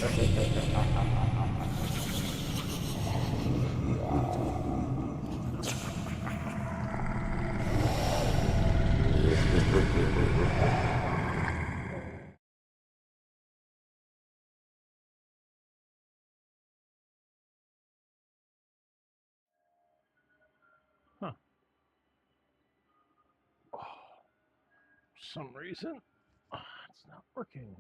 Huh. Oh, for some reason, it's not working.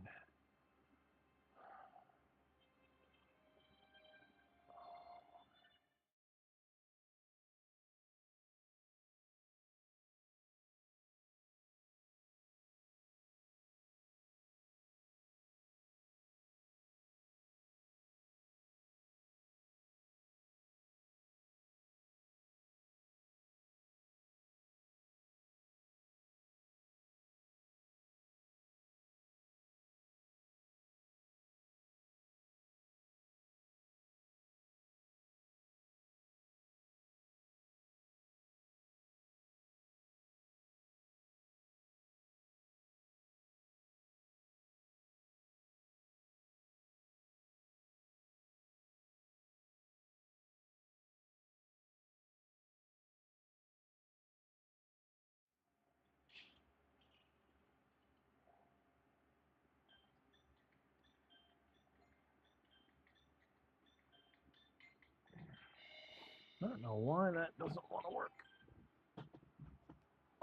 I don't know why that doesn't want to work.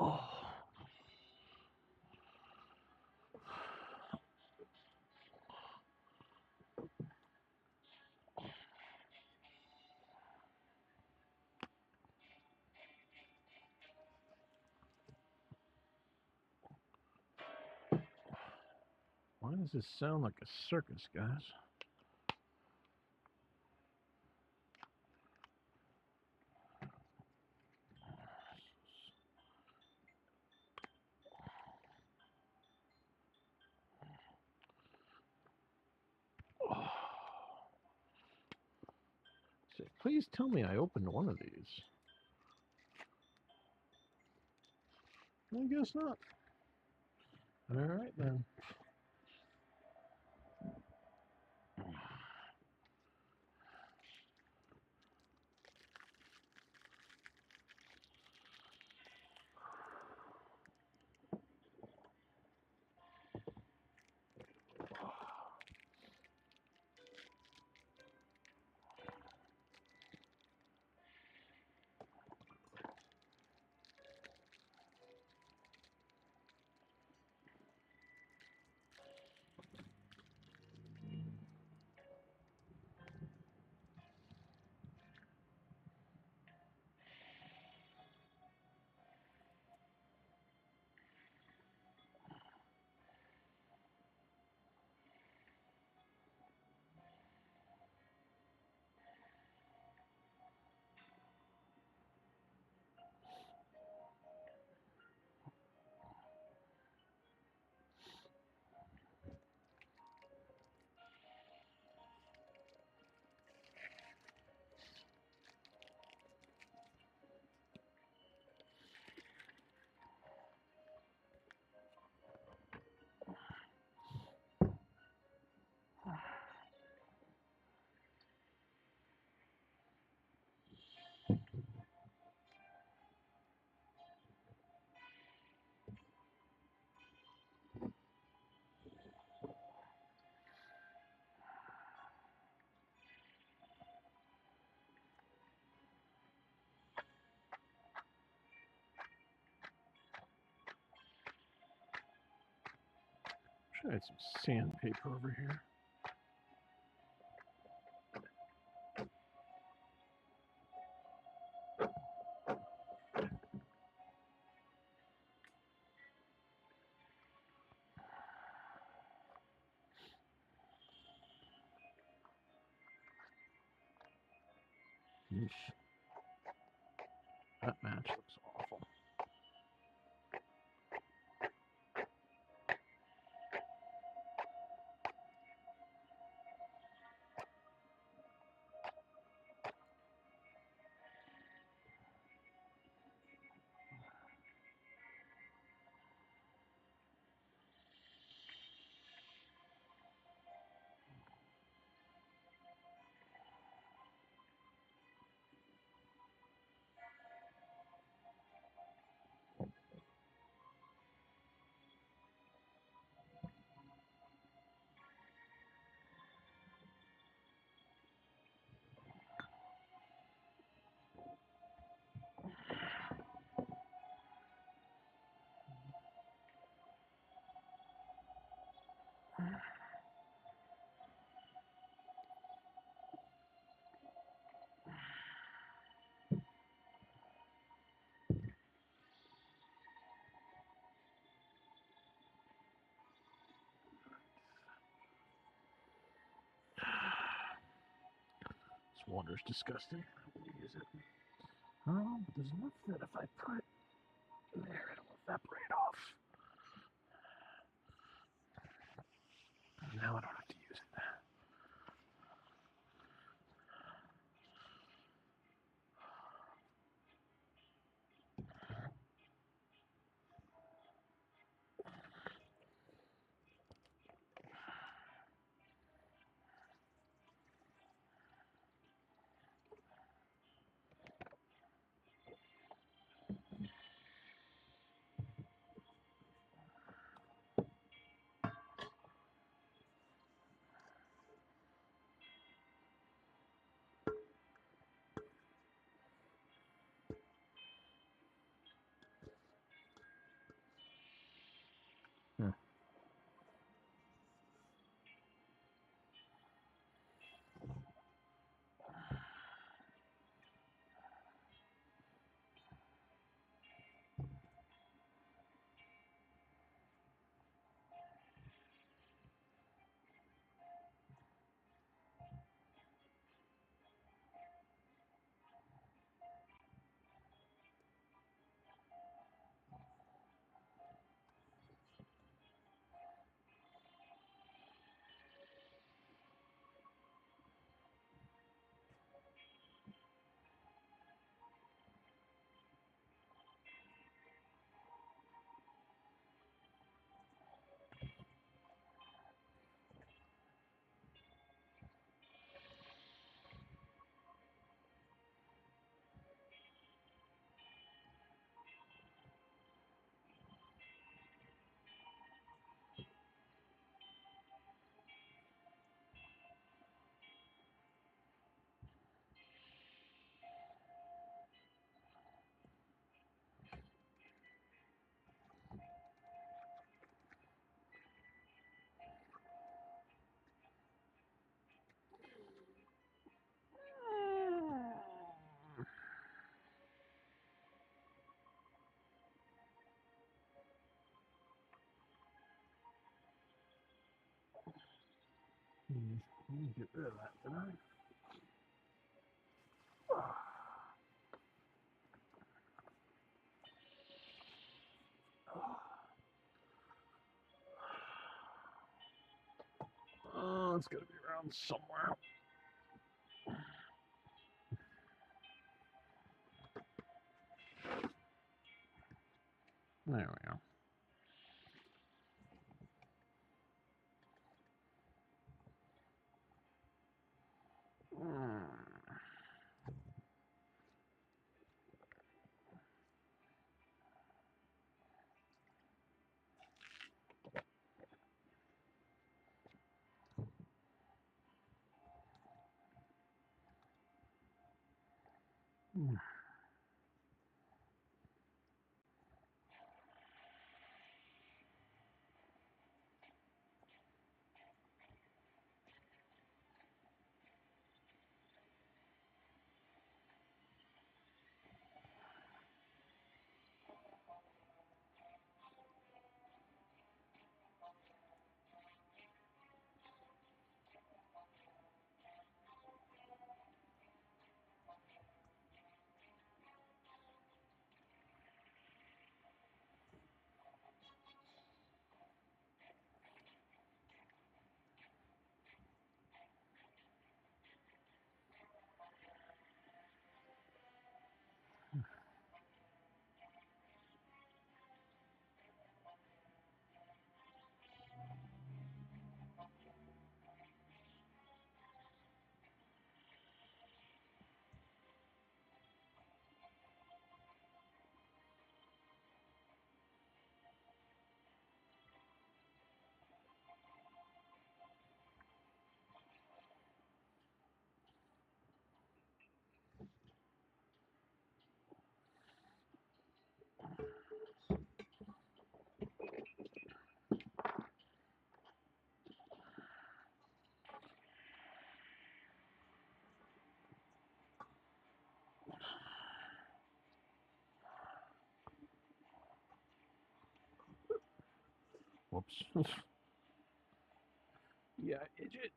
Oh. Why does this sound like a circus, guys? Oh. Say, please tell me I opened one of these. I guess not. All right, then. Should I add some sandpaper over here? Yeesh. That match looks awful. Water's disgusting. I won't use it. Oh, but there's enough that if I put there, it'll evaporate off. Now I don't have to use it. Get rid of that, didn't I? Oh, it's got to be around somewhere. There we go. Whoops. Yeah, Idget.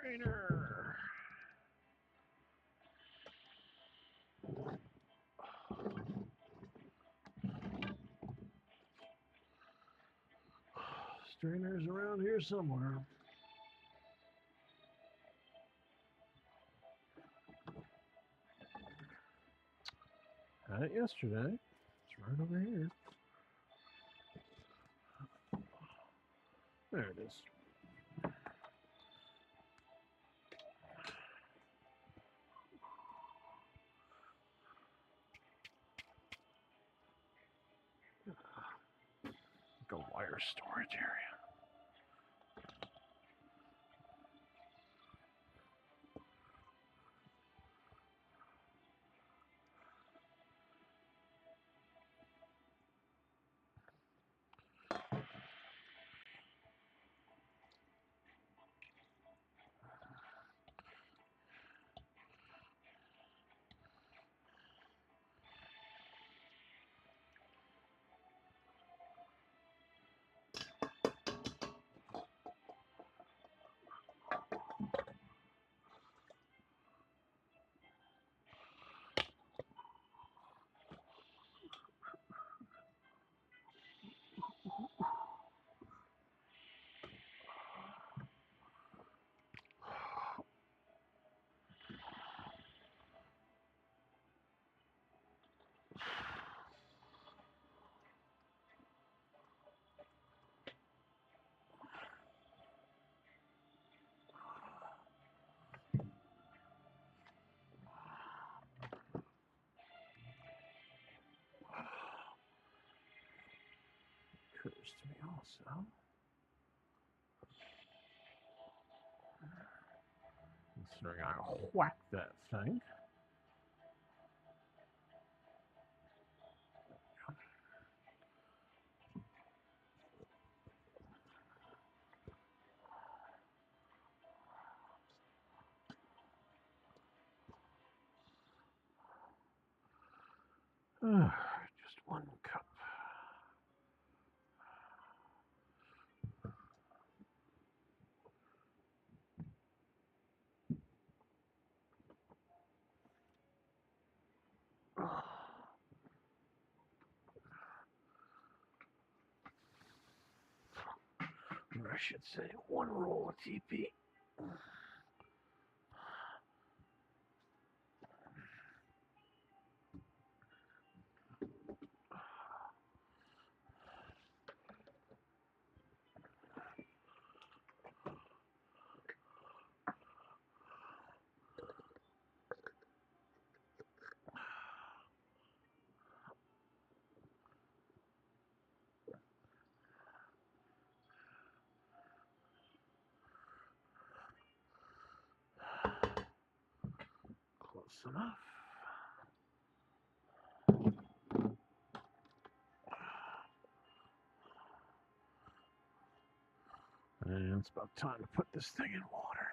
Strainer. Strainer's around here somewhere. Had it yesterday. It's right over here. There it is. Like a wire storage area. Occurs to me also. Considering I whacked that thing. Just one cup. Or I should say, one roll of TP. Close enough. And it's about time to put this thing in water.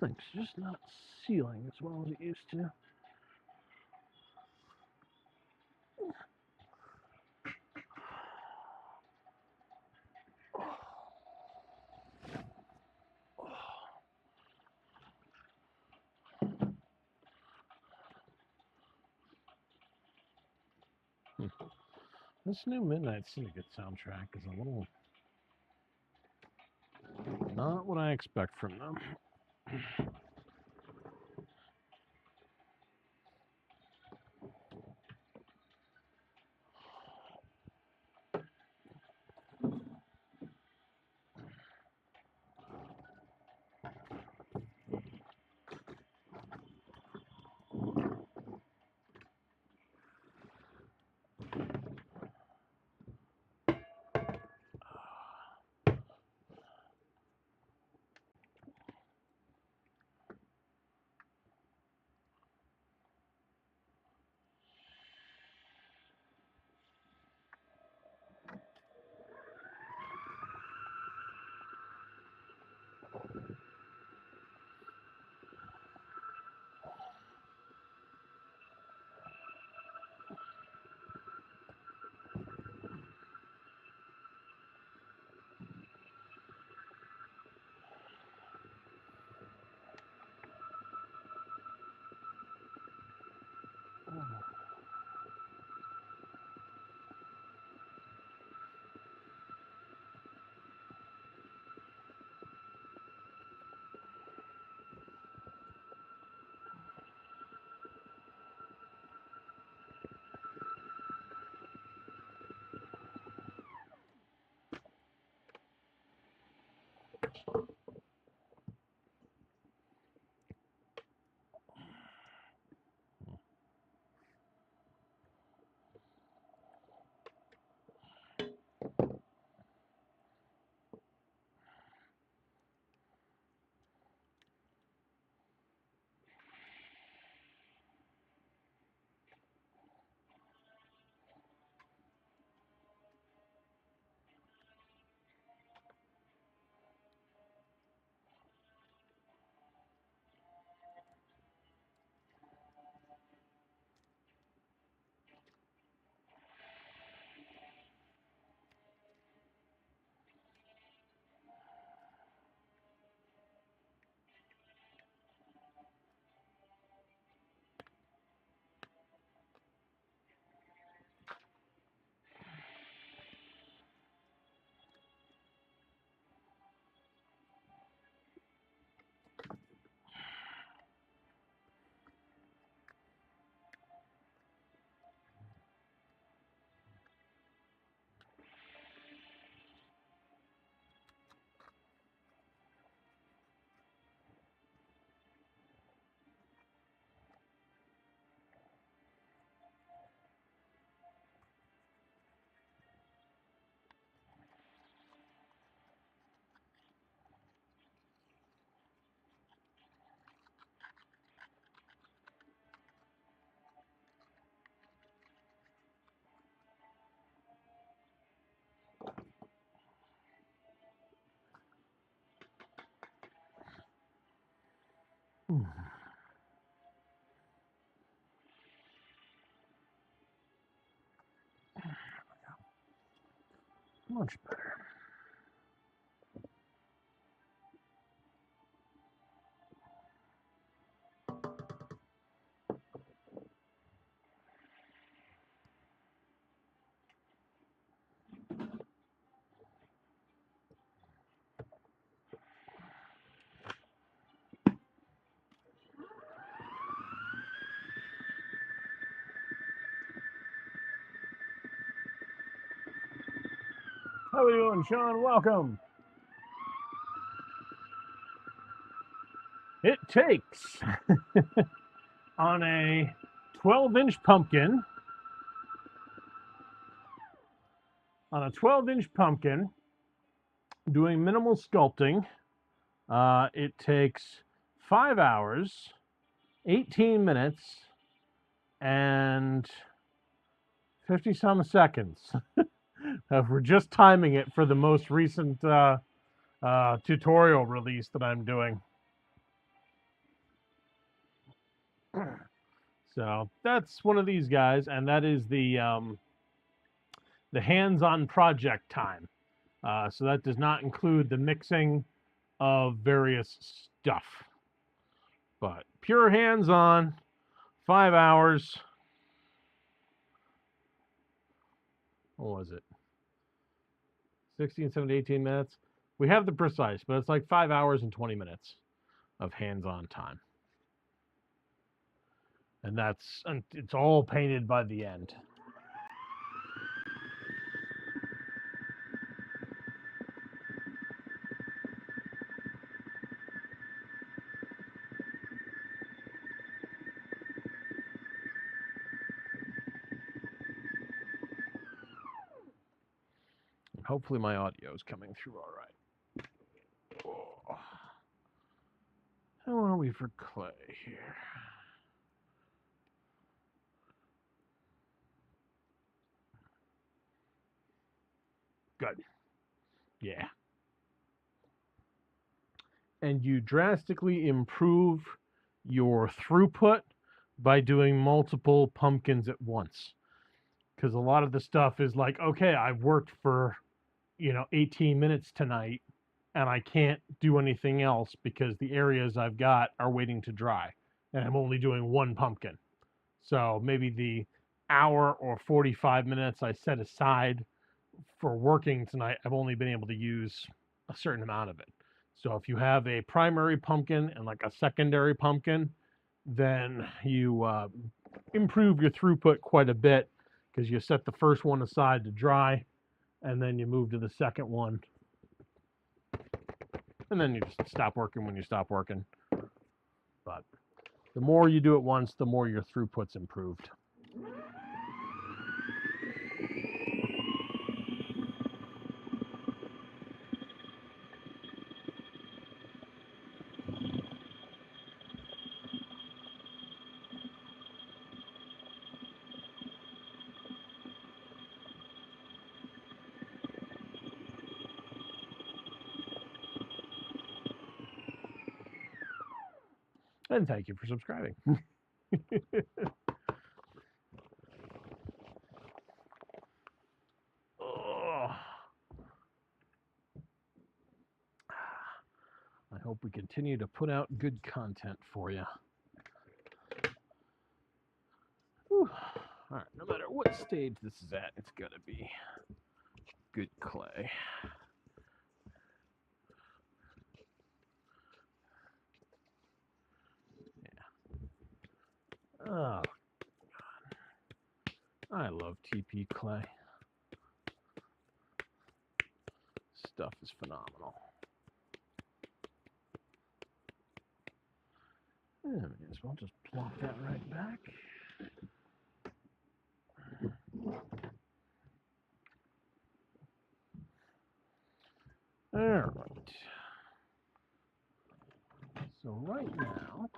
This thing's just not sealing as well as it used to. This new Midnight Syndicate soundtrack is a little not what I expect from them. Much better. How are you doing, Sean? Welcome. It takes on a 12-inch pumpkin, doing minimal sculpting. It takes 5 hours, 18 minutes, and 50 some seconds. We're just timing it for the most recent tutorial release that I'm doing. So that's one of these guys, and that is the hands-on project time. So that does not include the mixing of various stuff, but pure hands-on, 5 hours. What was it? 16, 17, 18 minutes. We have the precise, but it's like 5 hours and 20 minutes of hands-on time. And it's all painted by the end. Hopefully my audio is coming through all right. Oh. How are we for clay here? Good. Yeah. And you drastically improve your throughput by doing multiple pumpkins at once. Because a lot of the stuff is like, okay, I've worked for, 18 minutes tonight, and I can't do anything else because the areas I've got are waiting to dry, and I'm only doing one pumpkin. So maybe the hour or 45 minutes I set aside for working tonight, I've only been able to use a certain amount of it. So if you have a primary pumpkin and like a secondary pumpkin, then you improve your throughput quite a bit because you set the first one aside to dry, and then you move to the second one, and then you just stop working when you stop working. But the more you do it once, the more your throughput's improved. And thank you for subscribing. Oh. I hope we continue to put out good content for you. Whew. All right, no matter what stage this is at, it's got to be good clay. Yeah. Oh, God. I love TP clay. Stuff is phenomenal. Yeah, may as well just plop that right back. All right. So right now,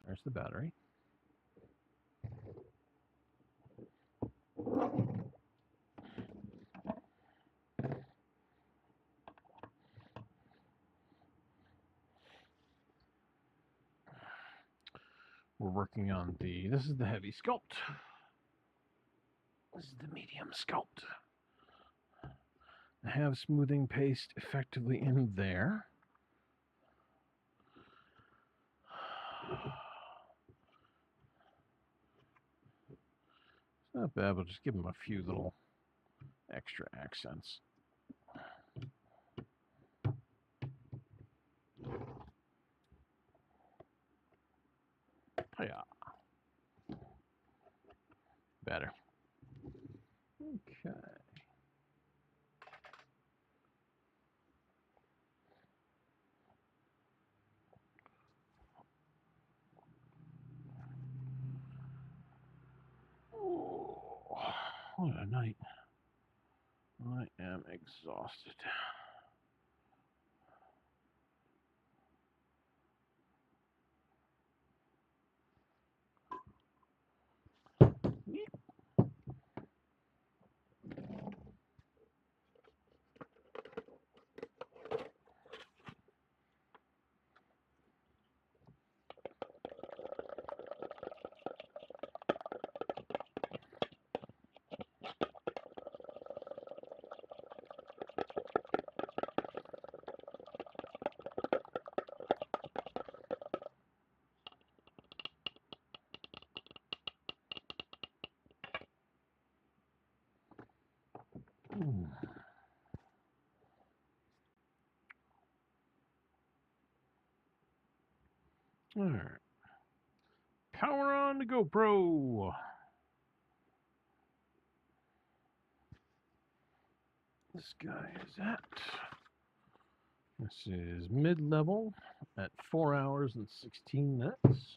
there's the battery. We're working on this is the heavy sculpt. This is the medium sculpt. I have smoothing paste effectively in there. It's not bad, but just give them a few little extra accents. Yeah. Better. Okay. Oh, what a night. I am exhausted. All right. Power on the GoPro. This guy is at. This is mid-level at 4 hours and 16 minutes.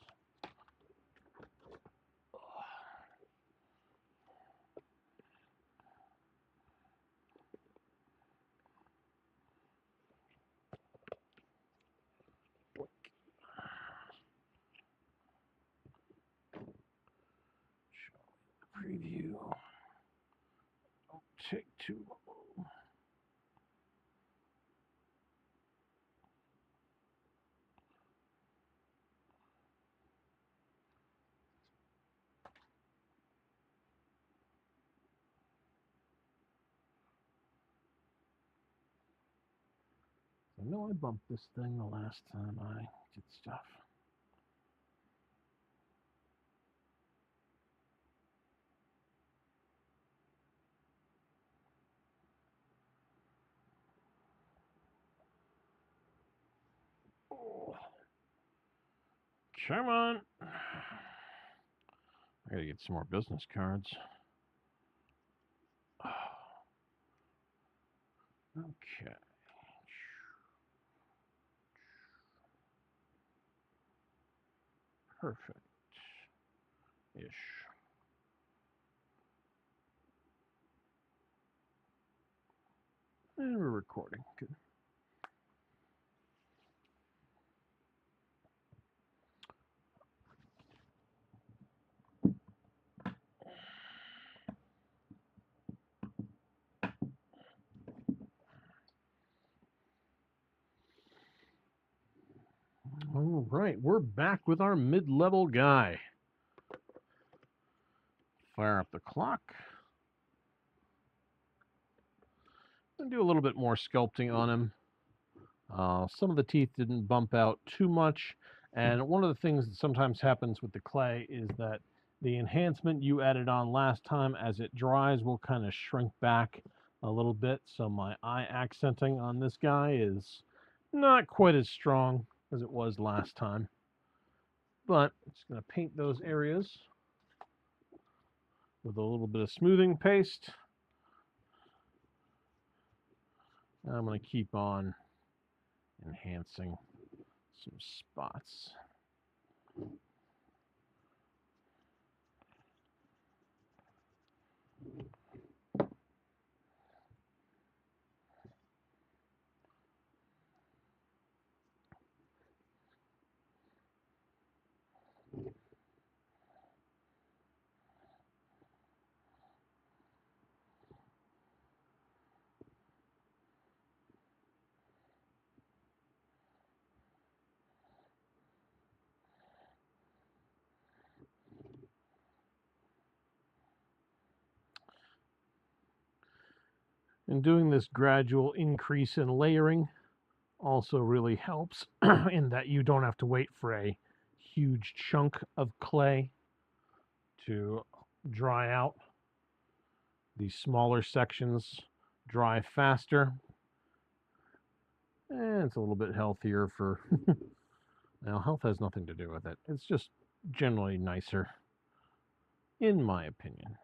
Preview. Don't take too long. I know I bumped this thing the last time I did stuff. Oh. Come on. I gotta get some more business cards. Okay. Perfect-ish. And we're recording. Good. All right, we're back with our mid-level guy. Fire up the clock. And do a little bit more sculpting on him. Some of the teeth didn't bump out too much. And one of the things that sometimes happens with the clay is that the enhancement you added on last time, as it dries, will kind of shrink back a little bit. So my eye accenting on this guy is not quite as strong as it was last time. But I'm just going to paint those areas with a little bit of smoothing paste. And I'm going to keep on enhancing some spots. And doing this gradual increase in layering also really helps in that you don't have to wait for a huge chunk of clay to dry out. These smaller sections dry faster. And it's a little bit healthier for... Now, health has nothing to do with it. It's just generally nicer, in my opinion.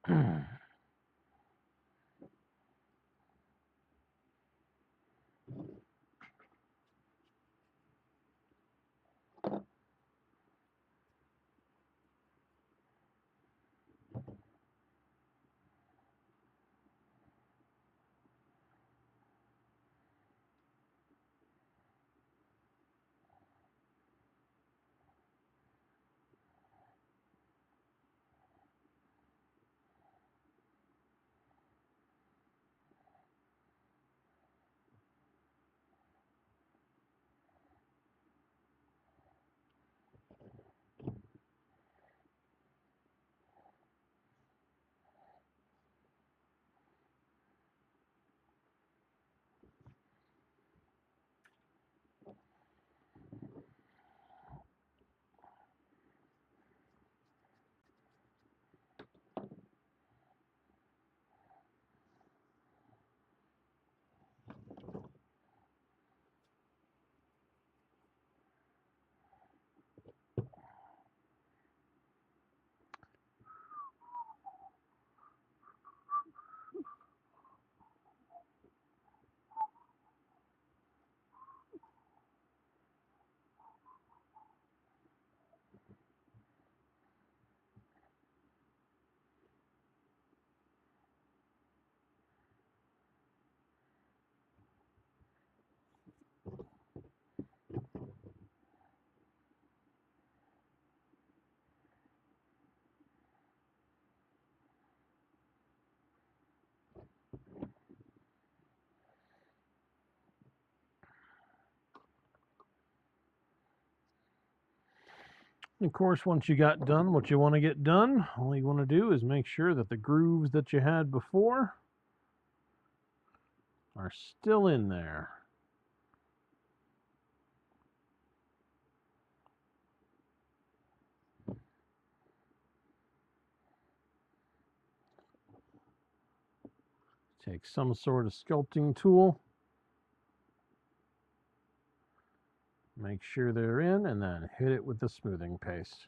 Of course, once you got done what you want to get done, all you want to do is make sure that the grooves that you had before are still in there. Take some sort of sculpting tool, make sure they're in, and then hit it with the smoothing paste.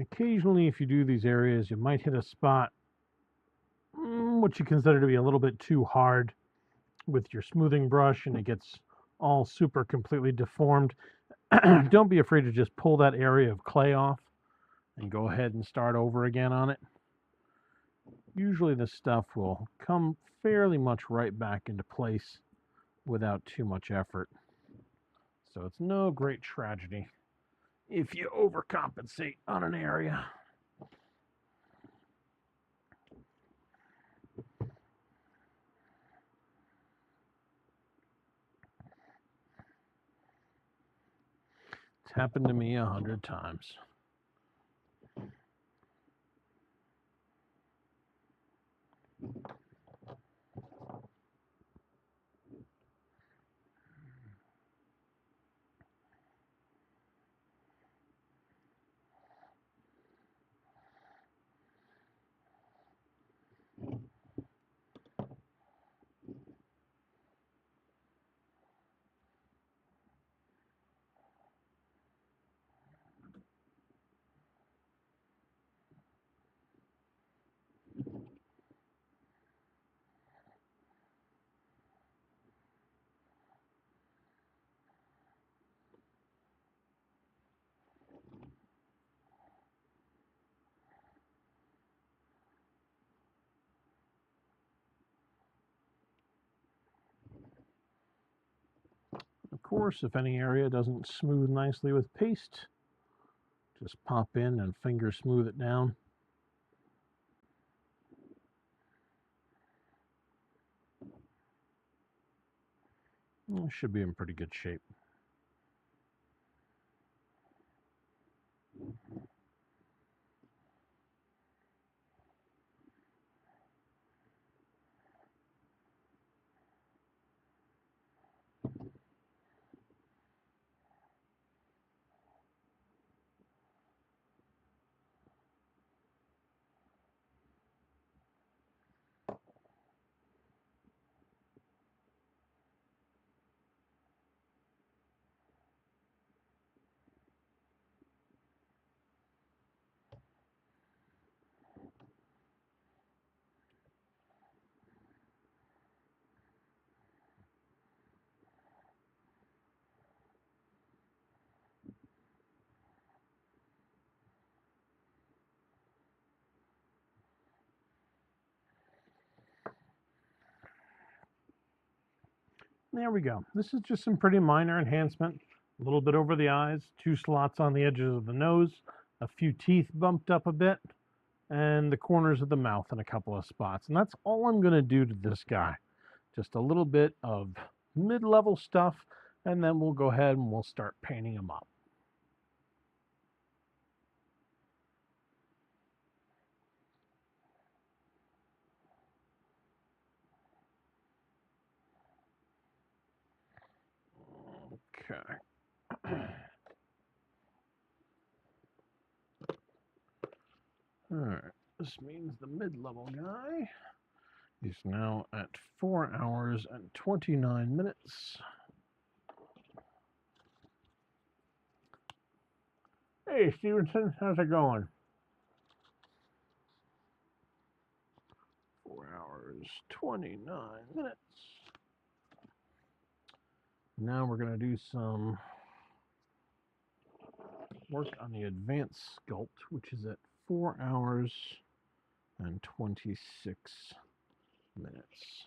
Occasionally, if you do these areas, you might hit a spot what you consider to be a little bit too hard with your smoothing brush, and it gets all super completely deformed. Don't be afraid to just pull that area of clay off and go ahead and start over again on it. Usually this stuff will come fairly much right back into place without too much effort. So it's no great tragedy if you overcompensate on an area. It's happened to me 100 times. Of course, if any area doesn't smooth nicely with paste, just pop in and finger smooth it down. It should be in pretty good shape. There we go. This is just some pretty minor enhancement. A little bit over the eyes, 2 slots on the edges of the nose, a few teeth bumped up a bit, and the corners of the mouth in a couple of spots. And that's all I'm going to do to this guy. Just a little bit of mid-level stuff, and then we'll go ahead and we'll start painting him up. Okay. All right. This means the mid-level guy is now at 4 hours and 29 minutes. Hey, Stevenson, how's it going? 4 hours, 29 minutes. Now we're going to do some work on the advanced sculpt, which is at 4 hours and 26 minutes.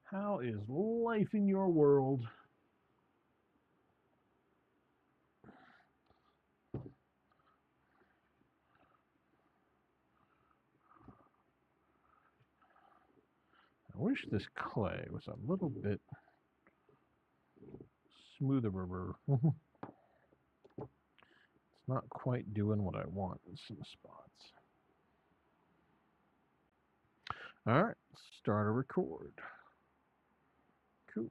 How is life in your world? I wish this clay was a little bit smoother. It's not quite doing what I want in some spots. All right, start a record. Cool.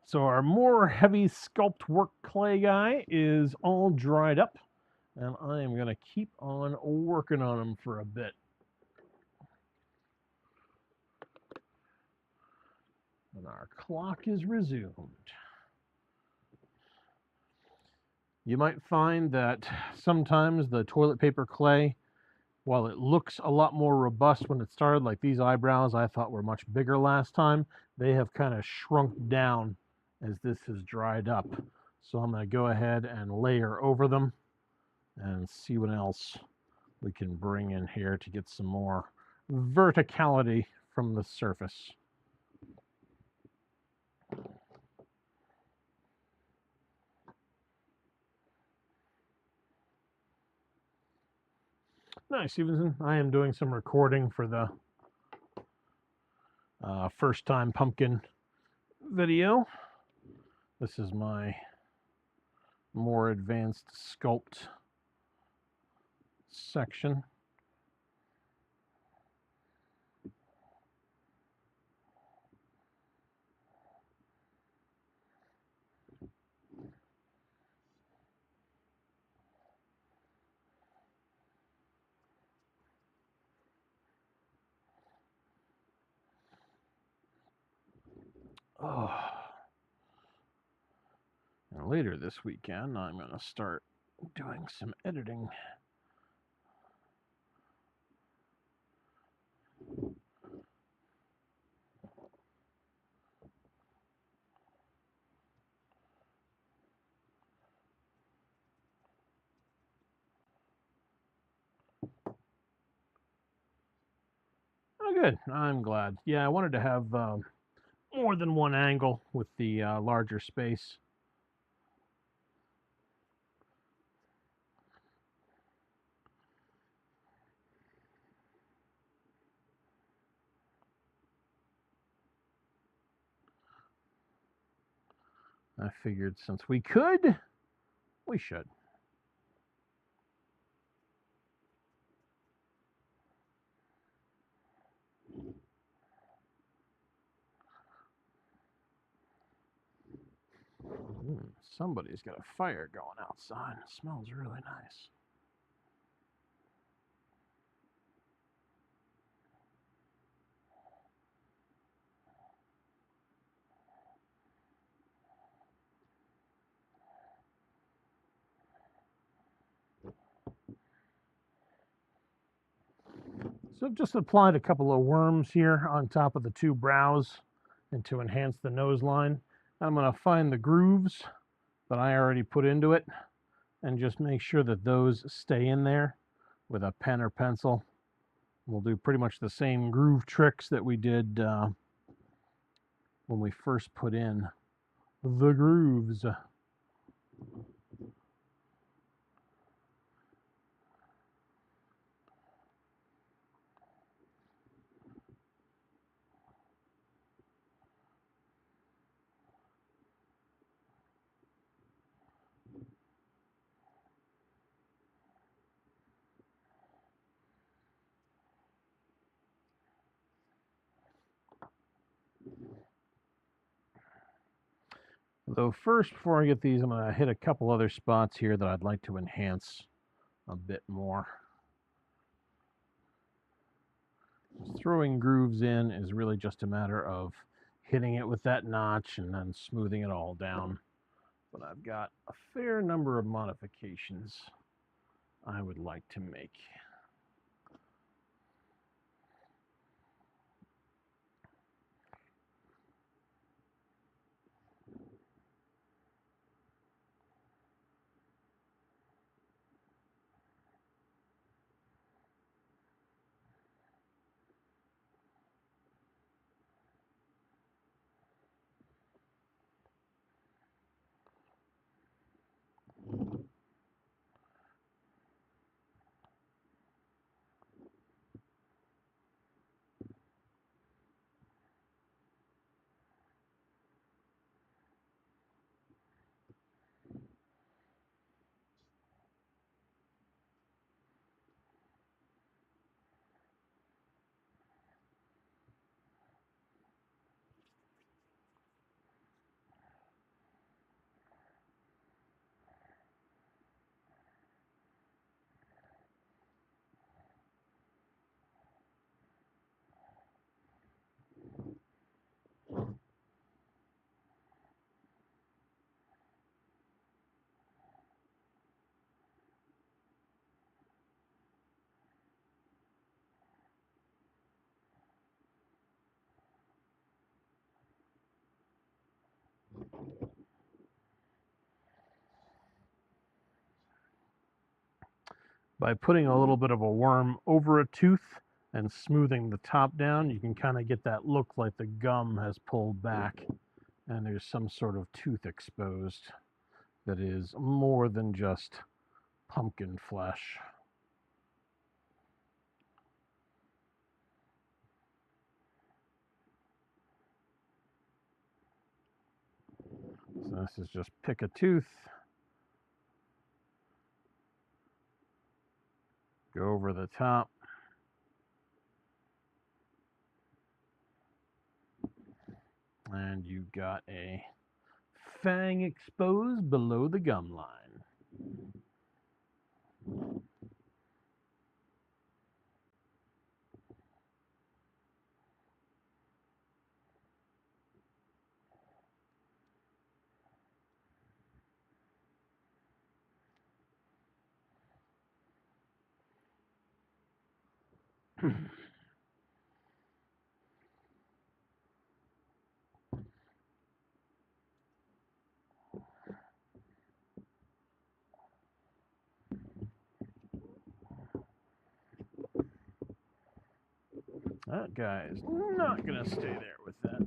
So our more heavy sculpt work clay guy is all dried up, and I am going to keep on working on him for a bit. And our clock is resumed. You might find that sometimes the toilet paper clay, while it looks a lot more robust when it started, like these eyebrows I thought were much bigger last time, they have kind of shrunk down as this has dried up. So I'm going to go ahead and layer over them and see what else we can bring in here to get some more verticality from the surface. Nice, Stevenson. I am doing some recording for the first time pumpkin video. This is my more advanced sculpt section. Oh. And later this weekend, I'm going to start doing some editing. Oh, good. I'm glad. Yeah, I wanted to have more than one angle with the larger space. I figured since we could, we should. Somebody's got a fire going outside. It smells really nice. So I've just applied a couple of worms here on top of the two brows and to enhance the nose line. I'm going to find the grooves that I already put into it and just make sure that those stay in there with a pen or pencil. We'll do pretty much the same groove tricks that we did when we first put in the grooves. Though first, before I get these, I'm going to hit a couple other spots here that I'd like to enhance a bit more. Throwing grooves in is really just a matter of hitting it with that notch and then smoothing it all down. But I've got a fair number of modifications I would like to make. By putting a little bit of a worm over a tooth and smoothing the top down, you can kind of get that look like the gum has pulled back and there's some sort of tooth exposed that is more than just pumpkin flesh. So this is just pick a tooth, go over the top, and you've got a fang exposed below the gum line. That guy is not going to stay there with that.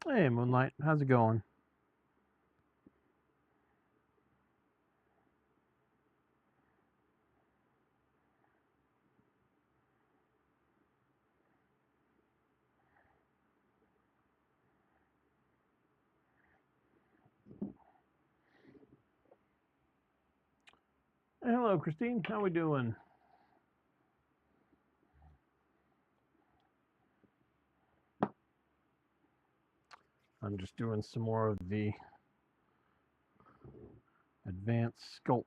Hey, Moonlight, how's it going? Hello, Christine. How we doing? I'm just doing some more of the advanced sculpt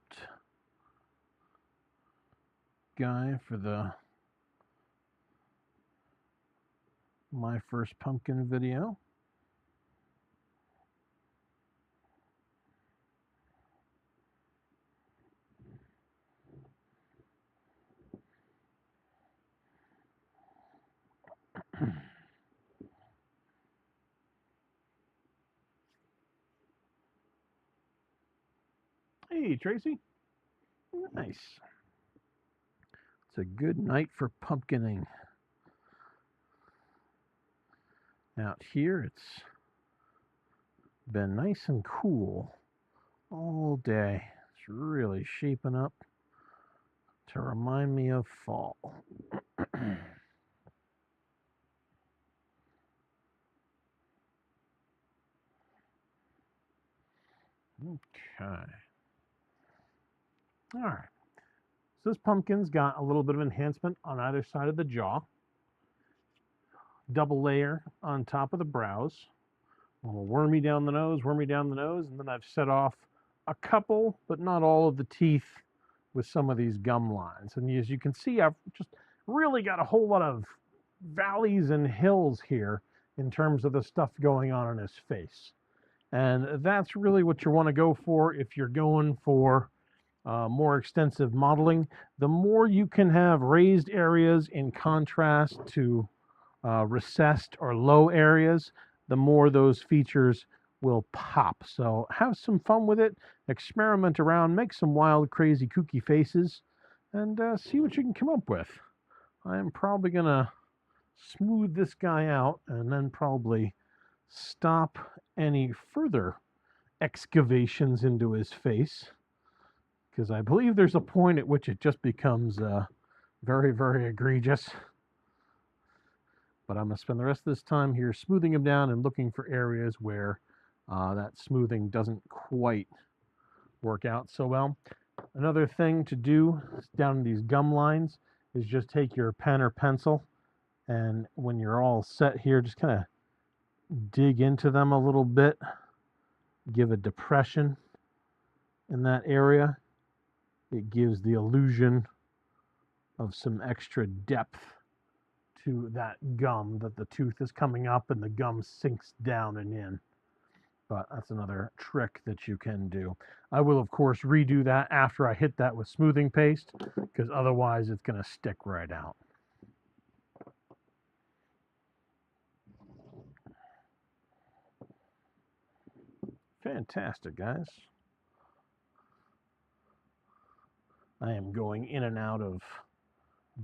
guy for my first pumpkin video. Hey, Tracy. Nice. It's a good night for pumpkining. Out here, it's been nice and cool all day. It's really shaping up to remind me of fall. Okay. All right. So this pumpkin's got a little bit of enhancement on either side of the jaw. Double layer on top of the brows. A little wormy down the nose, and then I've set off a couple, but not all of the teeth with some of these gum lines. And as you can see, I've just really got a whole lot of valleys and hills here in terms of the stuff going on in his face. And that's really what you want to go for if you're going for more extensive modeling. The more you can have raised areas in contrast to recessed or low areas, the more those features will pop. So have some fun with it, experiment around, make some wild, crazy, kooky faces, and see what you can come up with. I'm probably going to smooth this guy out and then probably stop any further excavations into his face, because I believe there's a point at which it just becomes very, very egregious. But I'm going to spend the rest of this time here smoothing him down and looking for areas where that smoothing doesn't quite work out so well. Another thing to do down in these gum lines is just take your pen or pencil, and when you're all set here, just kind of dig into them a little bit, give a depression in that area. It gives the illusion of some extra depth to that gum, that the tooth is coming up and the gum sinks down and in. But that's another trick that you can do. I will, of course, redo that after I hit that with smoothing paste, because otherwise it's going to stick right out. Fantastic, guys. I am going in and out of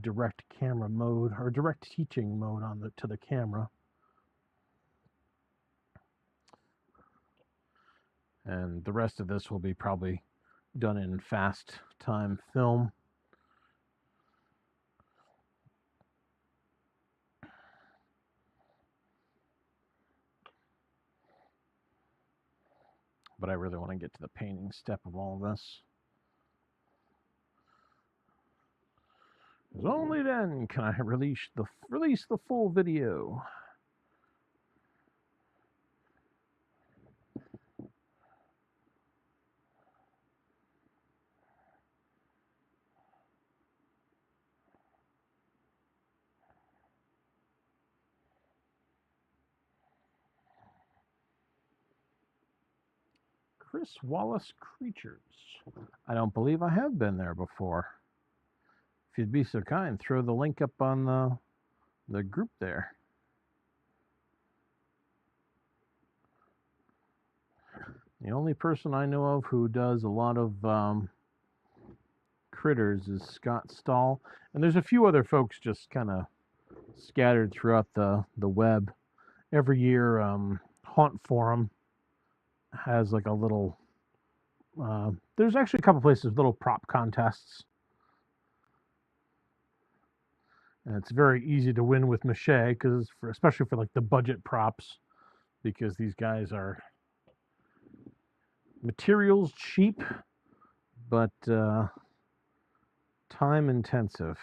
direct camera mode, or direct teaching mode on to the camera. And the rest of this will be probably done in fast time film. But I really want to get to the painting step of all of this. Because only then can I release the full video. Chris Wallace Creatures. I don't believe I have been there before. If you'd be so kind, throw the link up on the group there. The only person I know of who does a lot of critters is Scott Stahl, and there's a few other folks just kind of scattered throughout the web. Every year, Haunt Forum has like a little. There's actually a couple places with little prop contests, and it's very easy to win with mache because, especially for like the budget props, because these guys are materials cheap, but time intensive.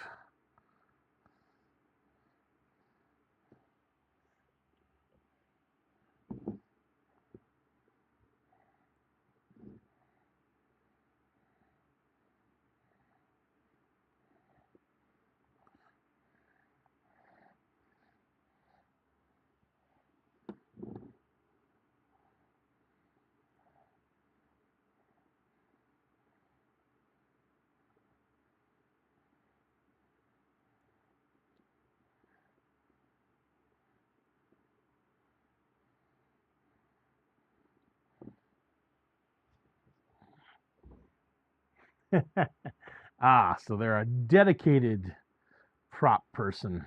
Ah, so they're a dedicated prop person.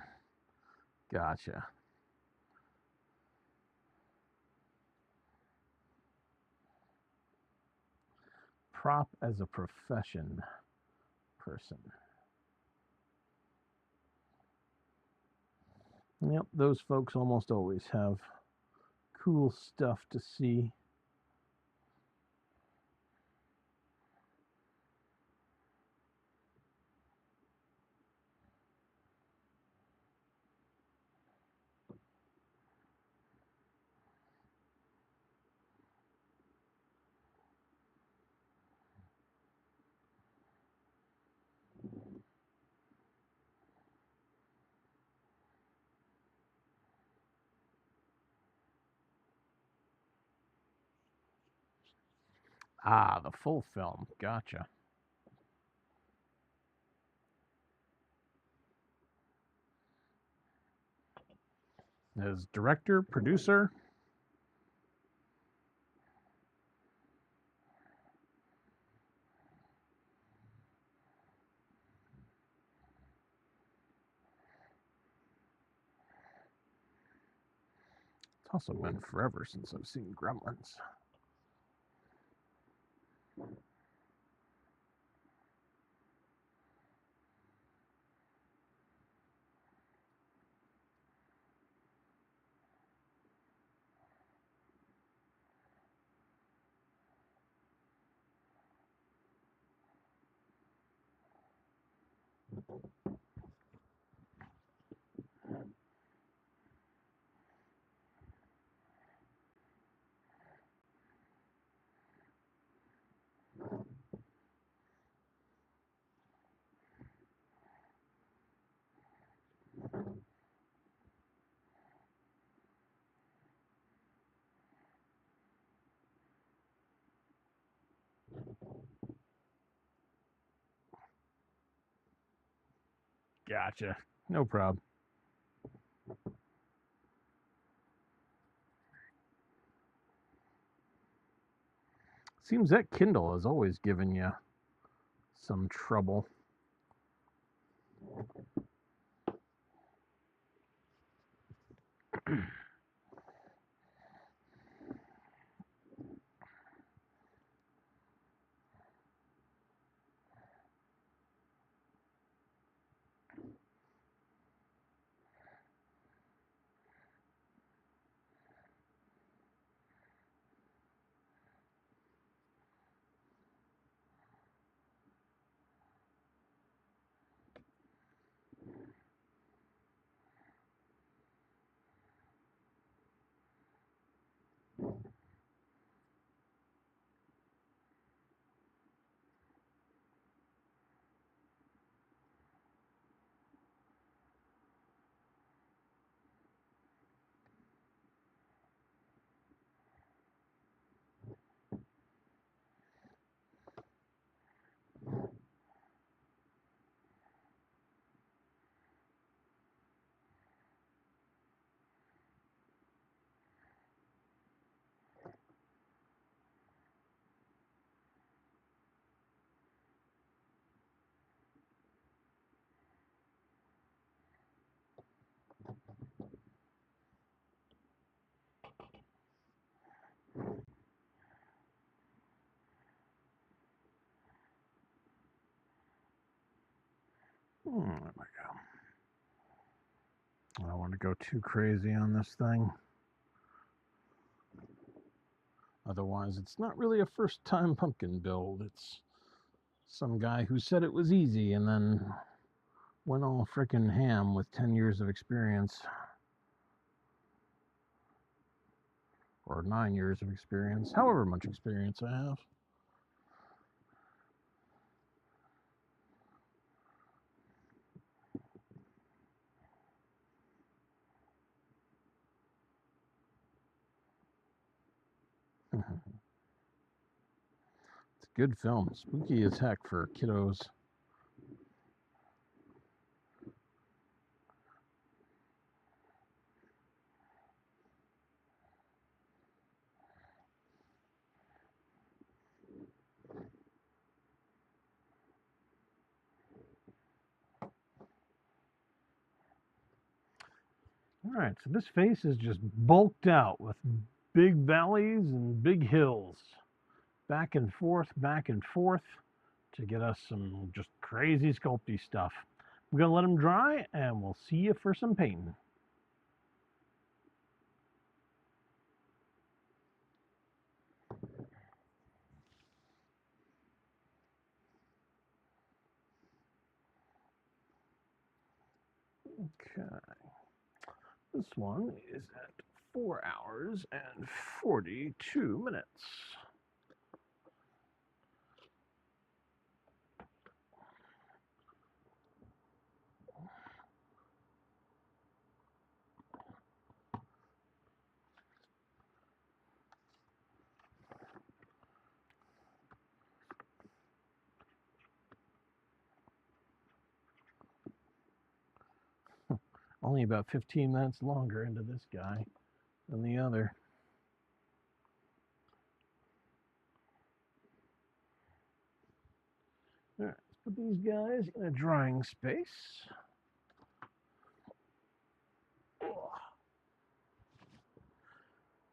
Gotcha. Prop as a profession person. Yep, those folks almost always have cool stuff to see. Ah, the full film. Gotcha. As director, producer. It's also been forever since I've seen Gremlins. Gotcha. No problem. Seems that Kindle has always given you some trouble. There we go. I don't want to go too crazy on this thing. Otherwise, it's not really a first-time pumpkin build. It's some guy who said it was easy and then went all frickin' ham with 10 years of experience. Or 9 years of experience, however much experience I have. It's a good film. Spooky as heck for kiddos. All right, so this face is just bulked out with big valleys and big hills. Back and forth to get us some just crazy sculpty stuff. We're going to let them dry and we'll see you for some painting. Okay. This one is at 4 hours and 42 minutes. Only about 15 minutes longer into this guy than the other. All right, let's put these guys in a drying space. Then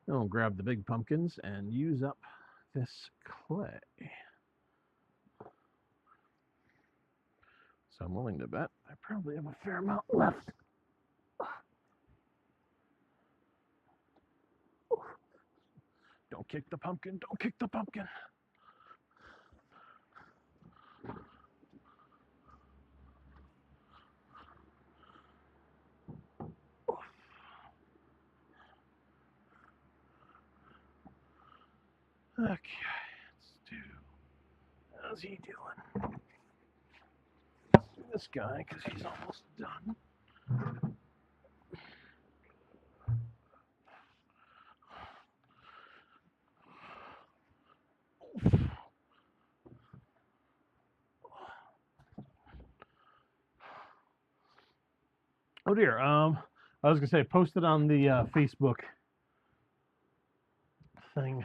we'll grab the big pumpkins and use up this clay. So I'm willing to bet I probably have a fair amount left. Don't kick the pumpkin, don't kick the pumpkin. Okay, let's do, how's he doing? Let's do this guy because he's almost done. Oh dear, I was gonna say, post it on the Facebook thing.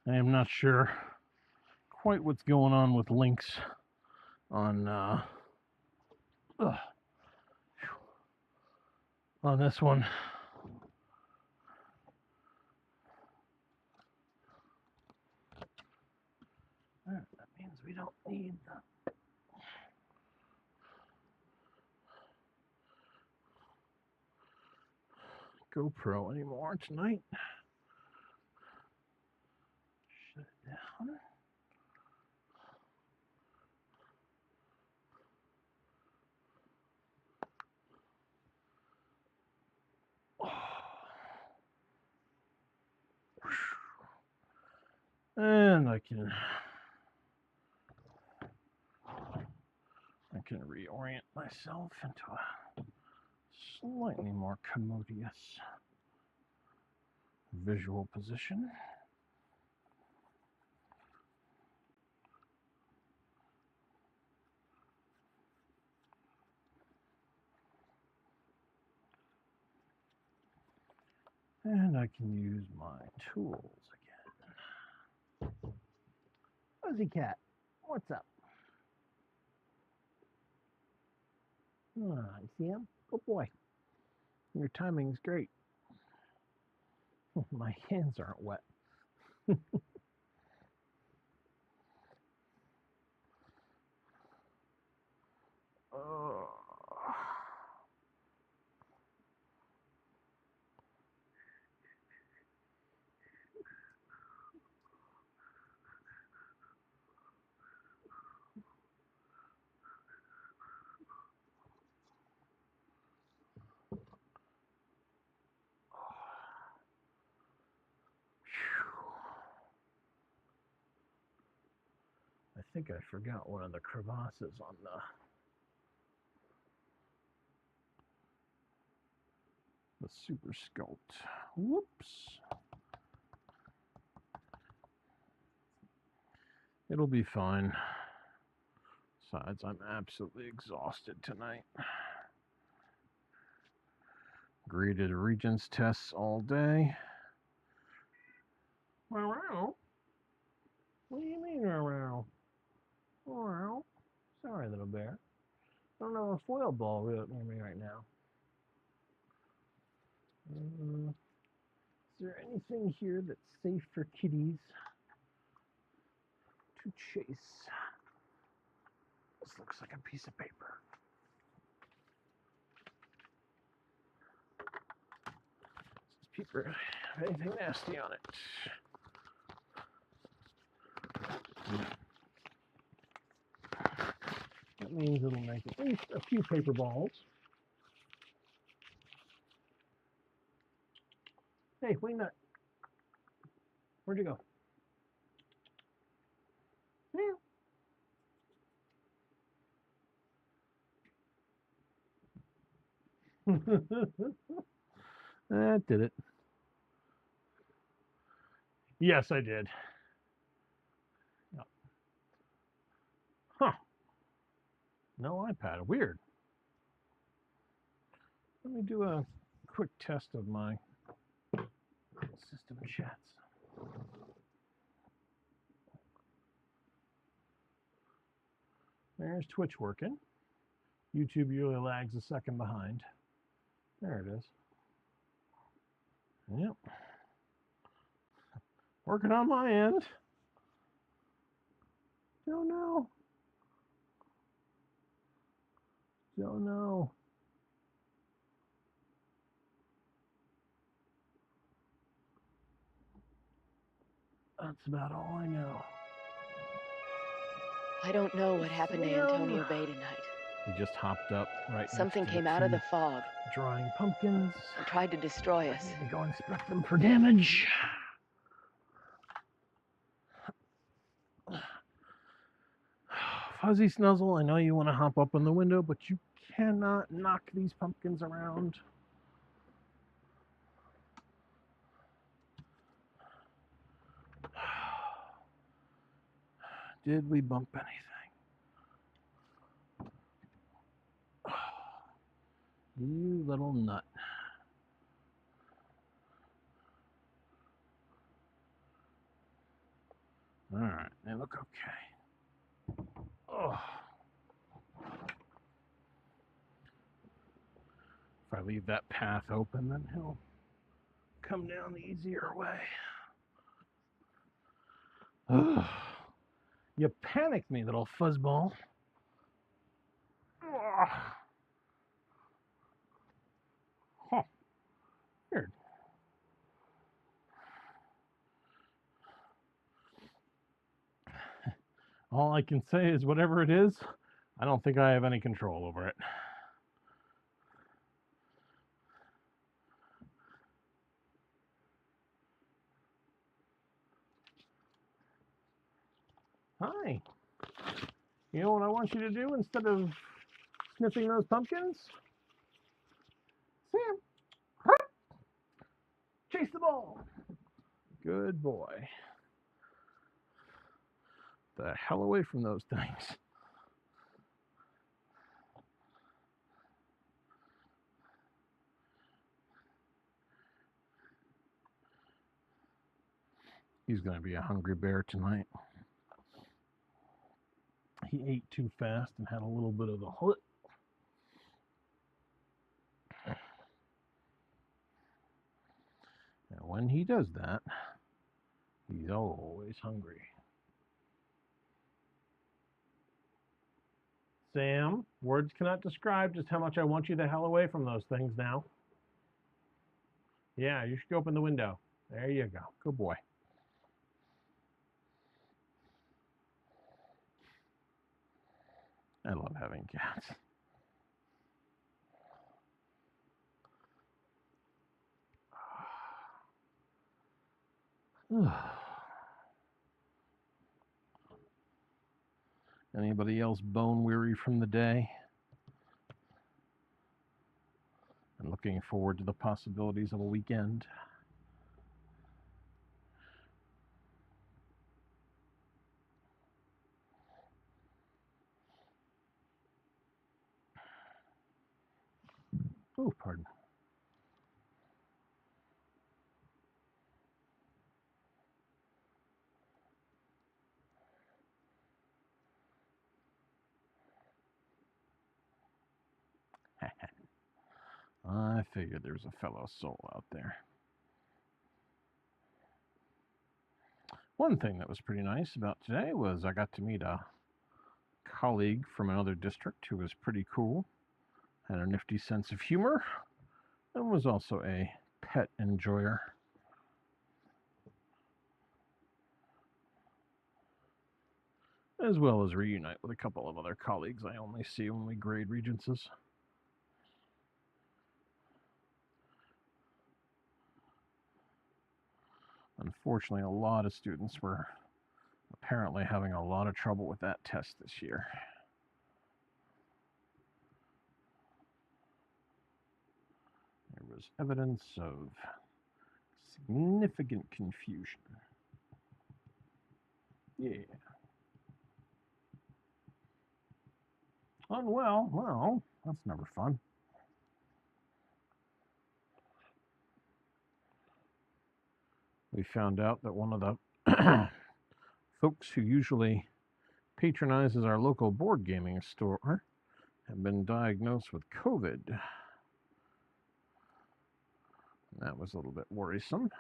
I am not sure quite what's going on with links on this one. That means we don't need the GoPro anymore tonight. Shut it down. And I can reorient myself into a slightly more commodious visual position. And I can use my tools again. Fuzzy cat, what's up? You see him? Good boy. Your timing's great. My hands aren't wet. think I forgot one of the crevasses on the Super Sculpt. Whoops. It'll be fine. Besides, I'm absolutely exhausted tonight. Graded Regents tests all day. Wow. What do you mean, wow? Wow. Sorry, little bear. I don't have a foil ball near me right now. Is there anything here that's safe for kitties to chase? This looks like a piece of paper. Does paper have anything nasty on it? That means it'll make at least a few paper balls. Hey, wait a minute. Where'd you go? That did it. Yes, I did. Yep. Huh. No iPad. Weird. Let me do a quick test of my system chats. There's Twitch working. YouTube usually lags a second behind. There it is. Yep. Working on my end. Don't know. Don't know. That's about all I know. I don't know what happened to Antonio Bay tonight. He just hopped up right Something next to came out of the fog drying pumpkins and tried to destroy us. I need to go inspect them for damage. Fuzzy Snuzzle, I know you want to hop up on the window, but you cannot knock these pumpkins around. Did we bump anything? You little nut. All right, they look okay. Oh. If I leave that path open, then he'll come down the easier way. Ugh. You panicked me, little fuzzball. Ugh. Huh. Weird. All I can say is whatever it is, I don't think I have any control over it. Hi. You know what I want you to do instead of sniffing those pumpkins? Sam, chase the ball. Good boy. The hell away from those things. He's going to be a hungry bear tonight. He ate too fast and had a little bit of a hut. And when he does that, he's always hungry. Sam, words cannot describe just how much I want you the hell away from those things now. Yeah, you should open the window. There you go. Good boy. I love having cats. Anybody else bone weary from the day? And looking forward to the possibilities of a weekend? Oh, pardon. I figured there was a fellow soul out there. One thing that was pretty nice about today was I got to meet a colleague from another district who was pretty cool, had a nifty sense of humor, and was also a pet enjoyer. As well as reunite with a couple of other colleagues I only see when we grade regencies. Unfortunately, a lot of students were apparently having a lot of trouble with that test this year. There was evidence of significant confusion. Yeah. Unwell? Well, that's never fun. We found out that one of the folks who usually patronizes our local board gaming store had been diagnosed with COVID. That was a little bit worrisome,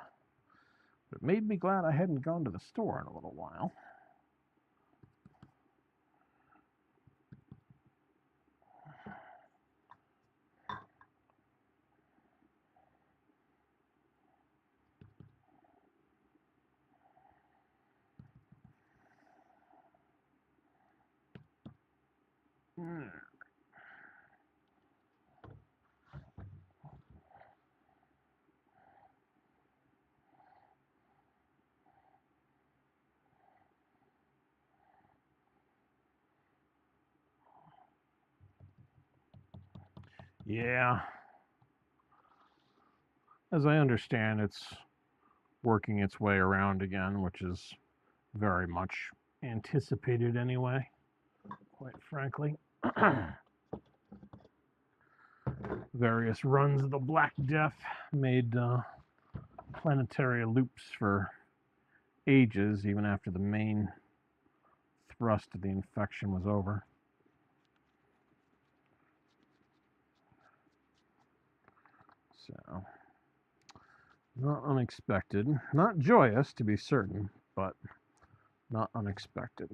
but it made me glad I hadn't gone to the store in a little while. Yeah. As I understand, it's working its way around again, which is very much anticipated anyway, quite frankly. Various runs of the Black Death made planetary loops for ages, even after the main thrust of the infection was over. So, not unexpected. Not joyous, to be certain, but not unexpected.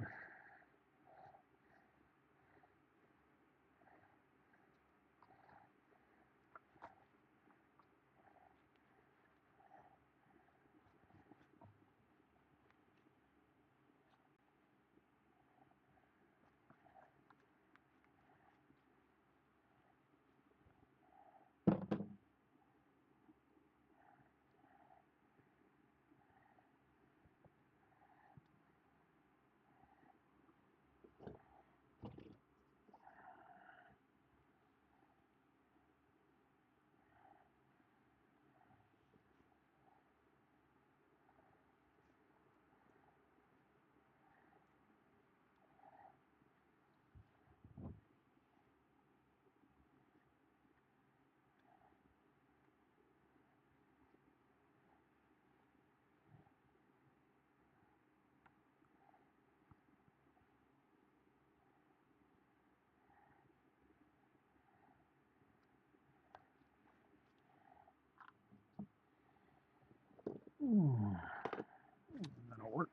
That'll work.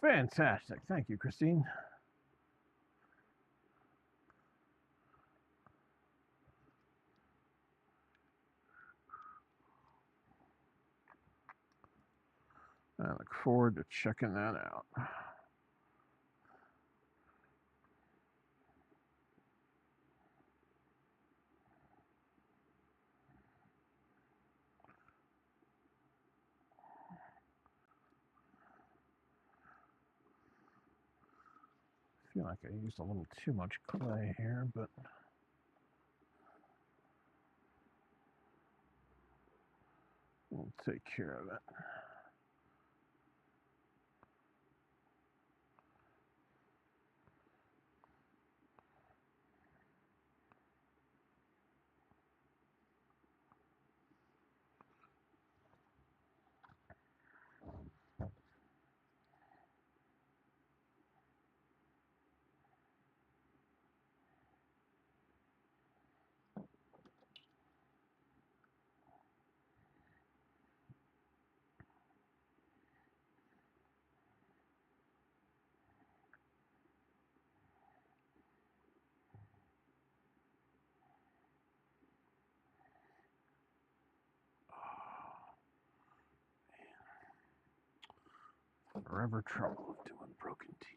Fantastic. Thank you, Christine. I look forward to checking that out. I feel like I used a little too much clay here, but we'll take care of it. Forever trouble of doing broken teeth.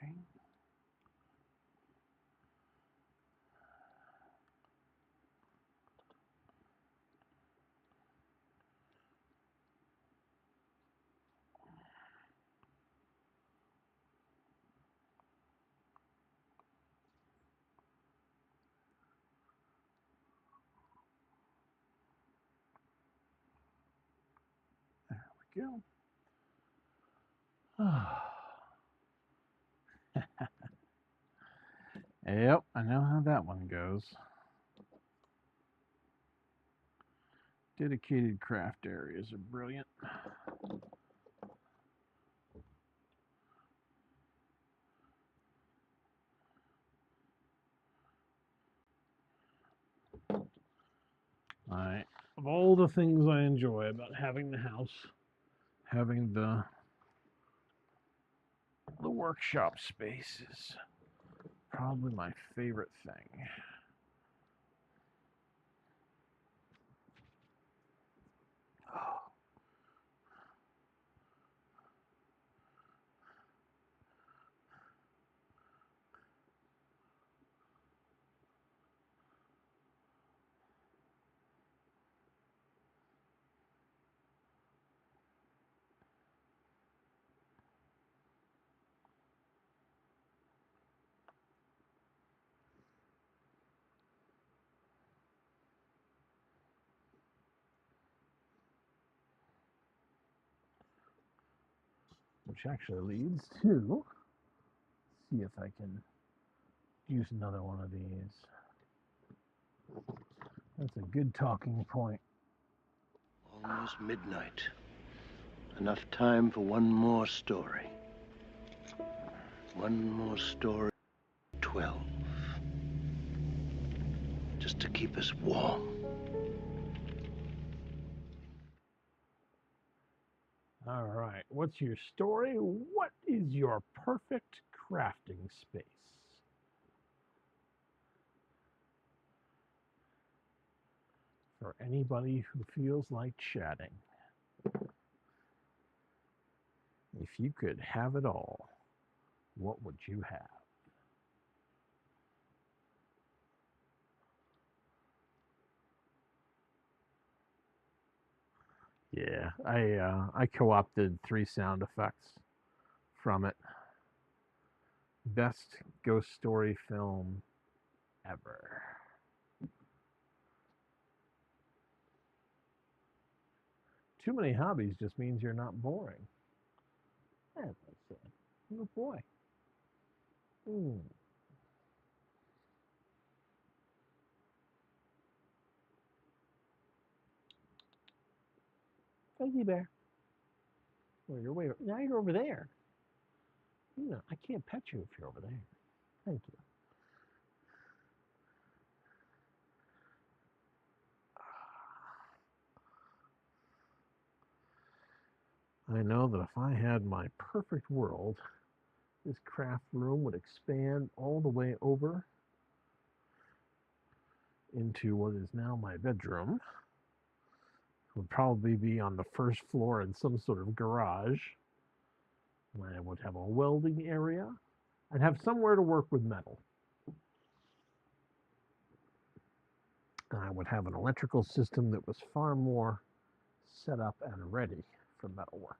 Easy. There we go. Yep, I know how that one goes. Dedicated craft areas are brilliant. Of all the things I enjoy about having the house, having the workshop space is probably my favorite thing. Which actually leads to, see if I can use another one of these. That's a good talking point. Almost midnight. Enough time for one more story. One more story. 12. Just to keep us warm. All right, what's your story? What is your perfect crafting space? For anybody who feels like chatting. If you could have it all, what would you have? Yeah, I co-opted 3 sound effects from it. Best ghost story film ever. Too many hobbies just means you're not boring. That's sad. Oh boy. Fuzzy bear. Well, you're way. Now you're over there. You know, I can't pet you if you're over there. Thank you. I know that if I had my perfect world, this craft room would expand all the way over into what is now my bedroom. It would probably be on the first floor in some sort of garage. I would have a welding area. I'd have somewhere to work with metal. And I would have an electrical system that was far more set up and ready for metal work.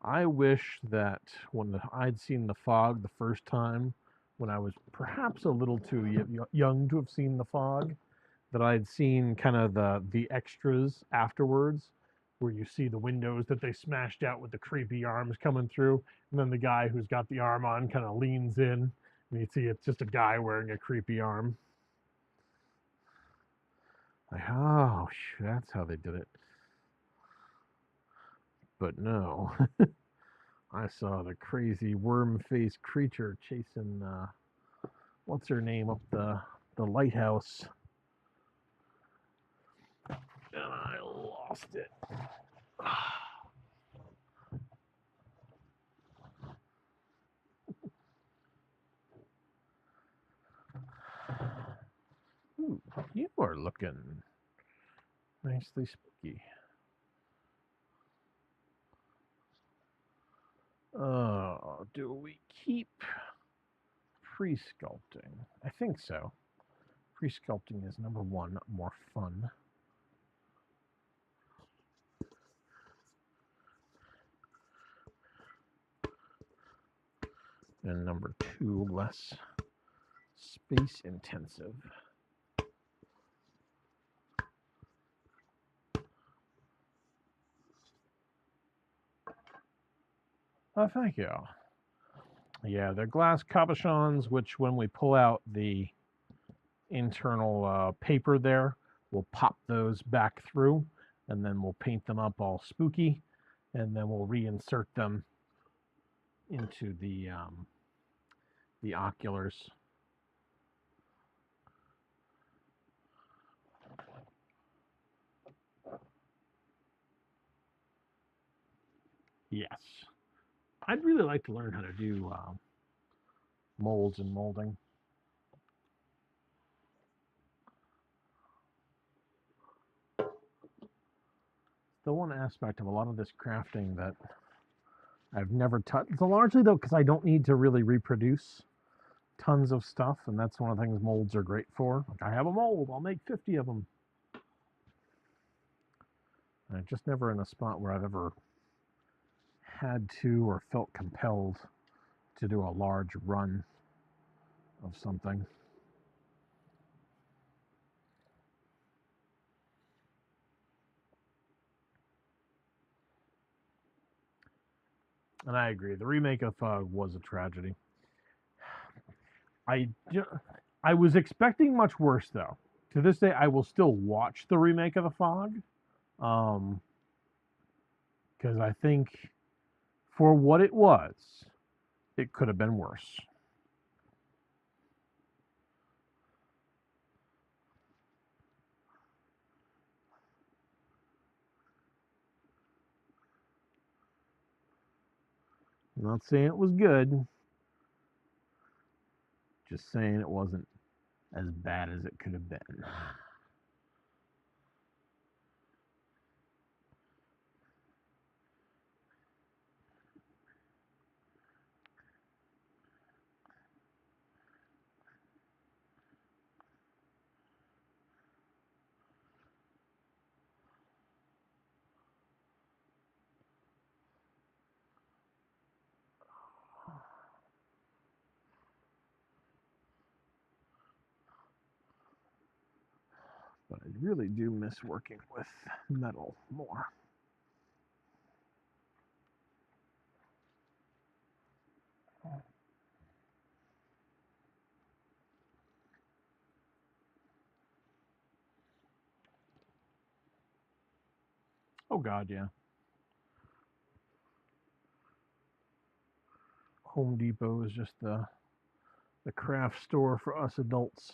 I wish that when I'd seen the fog the first time, when I was perhaps a little too young to have seen the fog, that I'd seen kind of the extras afterwards, where you see the windows that they smashed out with the creepy arms coming through, and then the guy who's got the arm on kind of leans in, and you see it's just a guy wearing a creepy arm. Like, oh, that's how they did it. But no. I saw the crazy worm-faced creature chasing, what's her name, up the lighthouse. And I lost it. Ooh, you are looking nicely spooky. Do we keep pre-sculpting? I think so. Pre-sculpting is number one, more fun. And number two, less space intensive. Oh, thank you. Yeah, they're glass cabochons, which when we pull out the internal paper there, we'll pop those back through, and then we'll paint them up all spooky, and then we'll reinsert them into the oculars. Yes. I'd really like to learn how to do molds and molding. The one aspect of a lot of this crafting that I've never touched, so largely though because I don't need to really reproduce tons of stuff, and that's one of the things molds are great for. Like, I have a mold, I'll make 50 of them. And I'm just never in a spot where I've ever had to or felt compelled to do a large run of something. And I agree, the remake of Fog was a tragedy. I was expecting much worse, though. To this day, I will still watch the remake of The Fog, because I think for what it was, it could have been worse. I'm not saying it was good, just saying it wasn't as bad as it could have been. But I really do miss working with metal more. Oh God, yeah. Home Depot is just the craft store for us adults.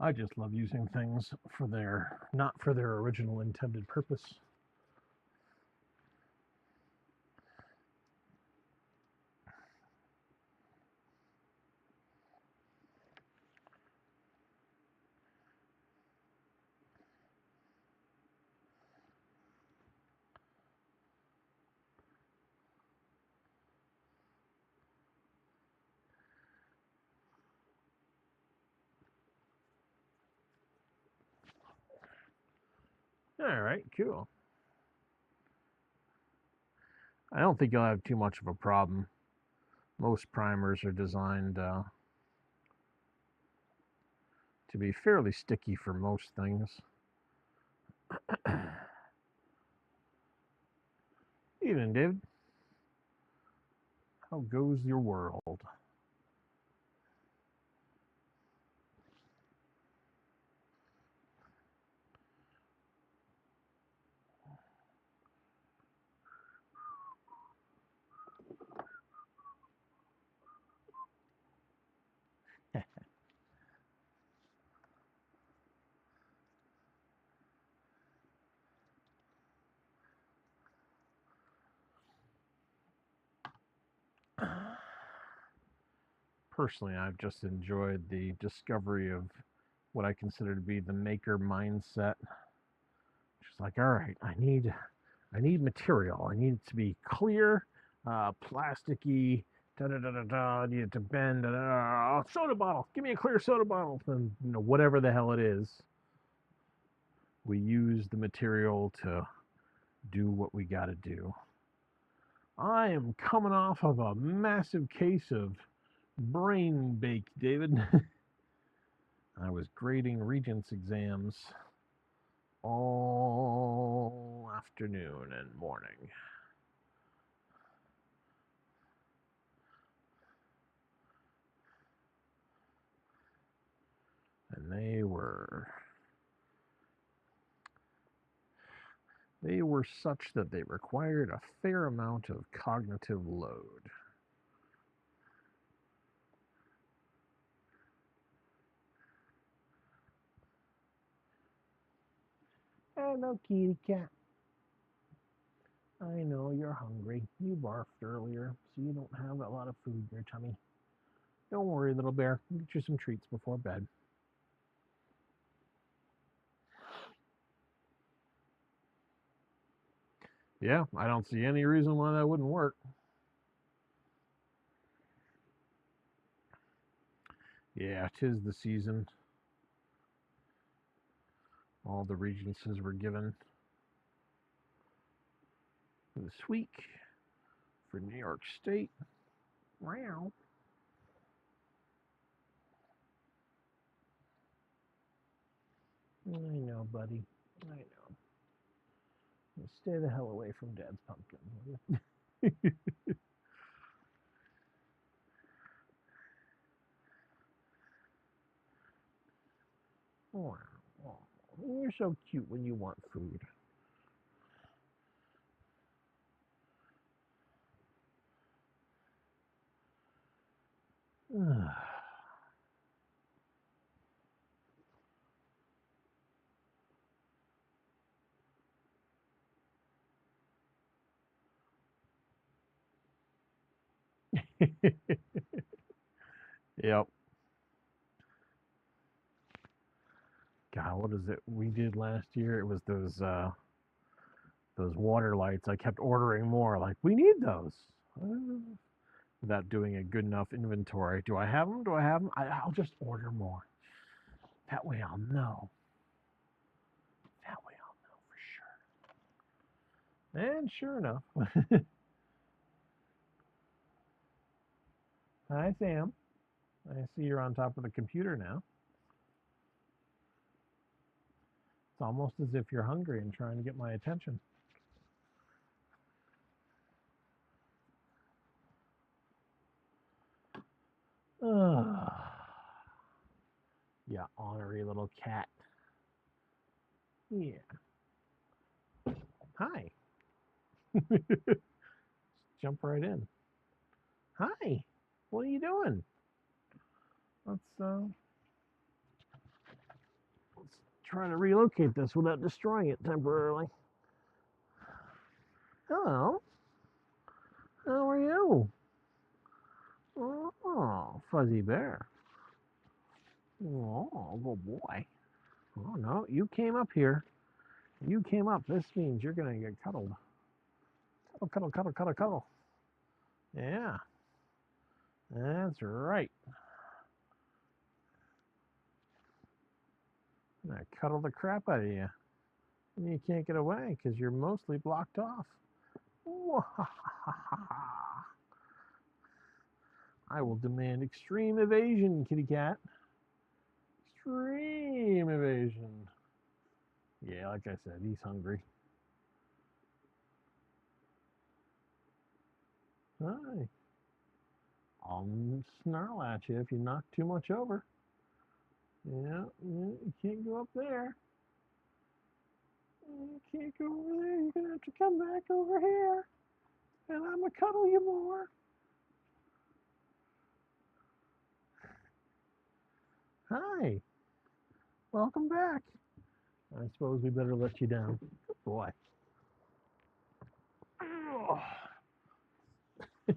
I just love using things for not for their original intended purpose. All right, cool. I don't think you'll have too much of a problem. Most primers are designed to be fairly sticky for most things. Evening, David. How goes your world? Personally, I've just enjoyed the discovery of what I consider to be the maker mindset. Just like, all right, I need material. I need it to be clear, plasticky. Da da da da da. I need it to bend. Da, da, da. Soda bottle. Give me a clear soda bottle. And whatever the hell it is, we use the material to do what we got to do. I am coming off of a massive case of brain bake, David. I was grading Regents exams all afternoon and morning. And they were such that they required a fair amount of cognitive load. Hello, kitty cat. I know you're hungry. You barfed earlier, so you don't have a lot of food in your tummy. Don't worry, little bear. I'll get you some treats before bed. Yeah, I don't see any reason why that wouldn't work. Yeah, 'tis the season. All the regencies were given this week for New York State. Wow. I know, buddy. I know. Stay the hell away from Dad's pumpkin, will you? Oh, you're so cute when you want food. Yep. God, what is it we did last year? It was those water lights. I kept ordering more. Like, we need those. Without doing a good enough inventory. Do I have them? I'll just order more. That way I'll know. That way I'll know for sure. And sure enough. Hi, Sam. I see you're on top of the computer now. It's almost as if you're hungry and trying to get my attention. Yeah, ornery little cat. Yeah. Hi. Jump right in. Hi. What are you doing? Let's try to relocate this without destroying it temporarily. Hello. How are you? Oh, fuzzy bear. Oh, good boy. Oh no, you came up here. You came up. This means you're gonna get cuddled. Cuddle, cuddle, cuddle, cuddle, cuddle. Yeah, that's right. I'm gonna cuddle the crap out of you. And you can't get away because you're mostly blocked off. I will demand extreme evasion, kitty cat. Extreme evasion. Yeah, like I said, he's hungry. Hi. I'll snarl at you if you knock too much over. Yeah, you can't go up there. You can't go over there. You're going to have to come back over here. And I'm going to cuddle you more. Hi. Welcome back. I suppose we better let you down. Good boy. Yeah,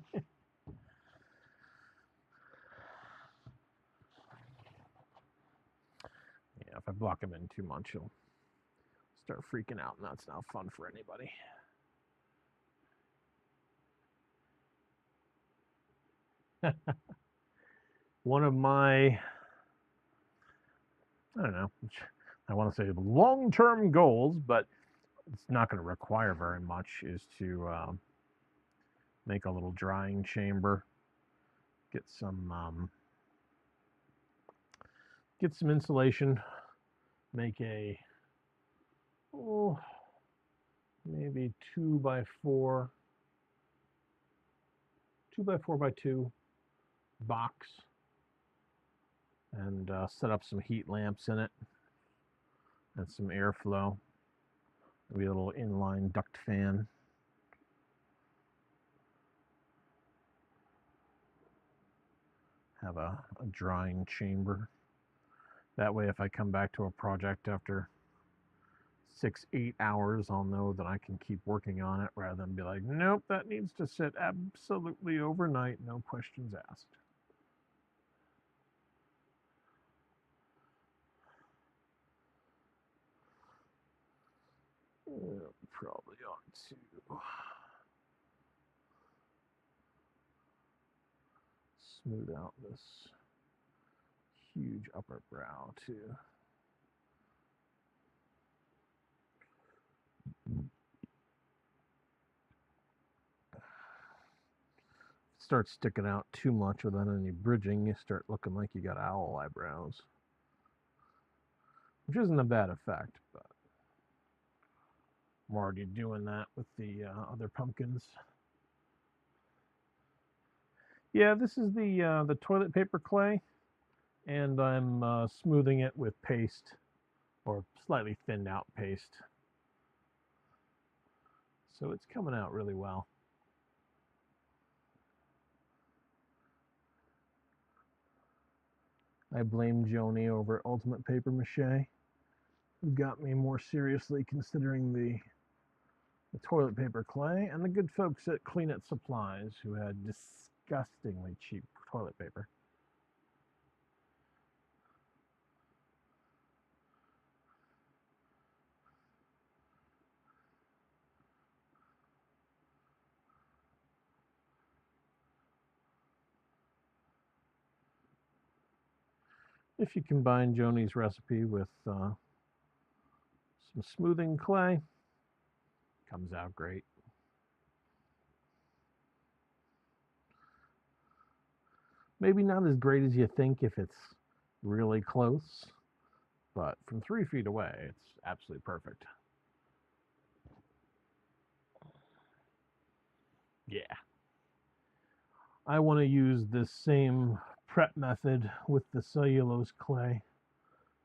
if I block him in too much, he'll start freaking out, and that's not fun for anybody. One of my, I don't know, I want to say long-term goals, but it's not going to require very much, is to make a little drying chamber, get some insulation, make a maybe 2x4 by 2 box, and set up some heat lamps in it and some airflow. Maybe a little inline duct fan. Have a drying chamber. That way, if I come back to a project after 6-8 hours, I'll know that I can keep working on it rather than be like, nope, that needs to sit absolutely overnight, no questions asked. Probably ought to smooth out this huge upper brow too. Start sticking out too much without any bridging, you start looking like you got owl eyebrows, which isn't a bad effect, but I'm already doing that with the other pumpkins. Yeah, this is the toilet paper clay, and I'm smoothing it with paste, or slightly thinned out paste. So it's coming out really well. I blame Joni over at Ultimate Paper Mache, who got me more seriously considering the toilet paper clay, and the good folks at Clean It Supplies, who had disgustingly cheap toilet paper. If you combine Joni's recipe with some smoothing clay, comes out great. Maybe not as great as you think if it's really close, but from 3 feet away, it's absolutely perfect. Yeah. I want to use this same prep method with the cellulose clay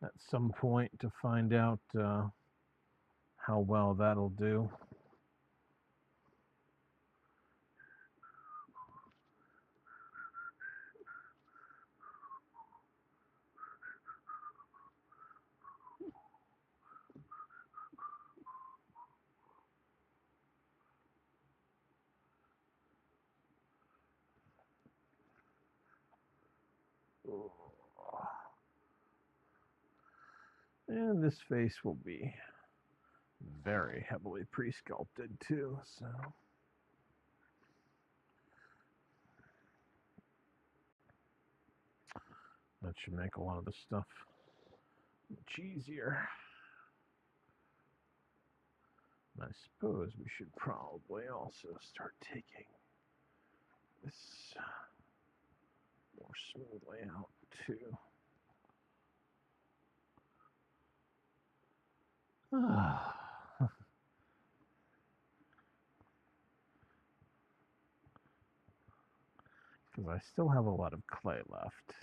at some point to find out how well that'll do. And this face will be very heavily pre-sculpted too, so that should make a lot of the stuff much easier. And I suppose we should probably also start taking this more smoothly out too. Because I still have a lot of clay left.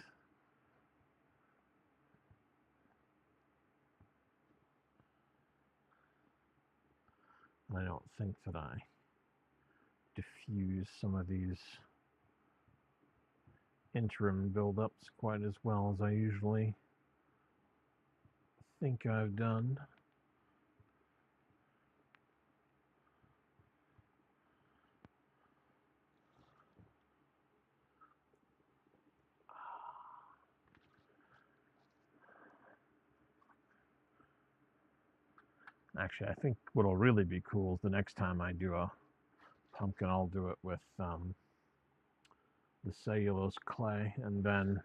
I don't think that I diffuse some of these interim buildups quite as well as I usually think I've done. Actually, I think what'll really be cool is the next time I do a pumpkin, I'll do it with the cellulose clay, and then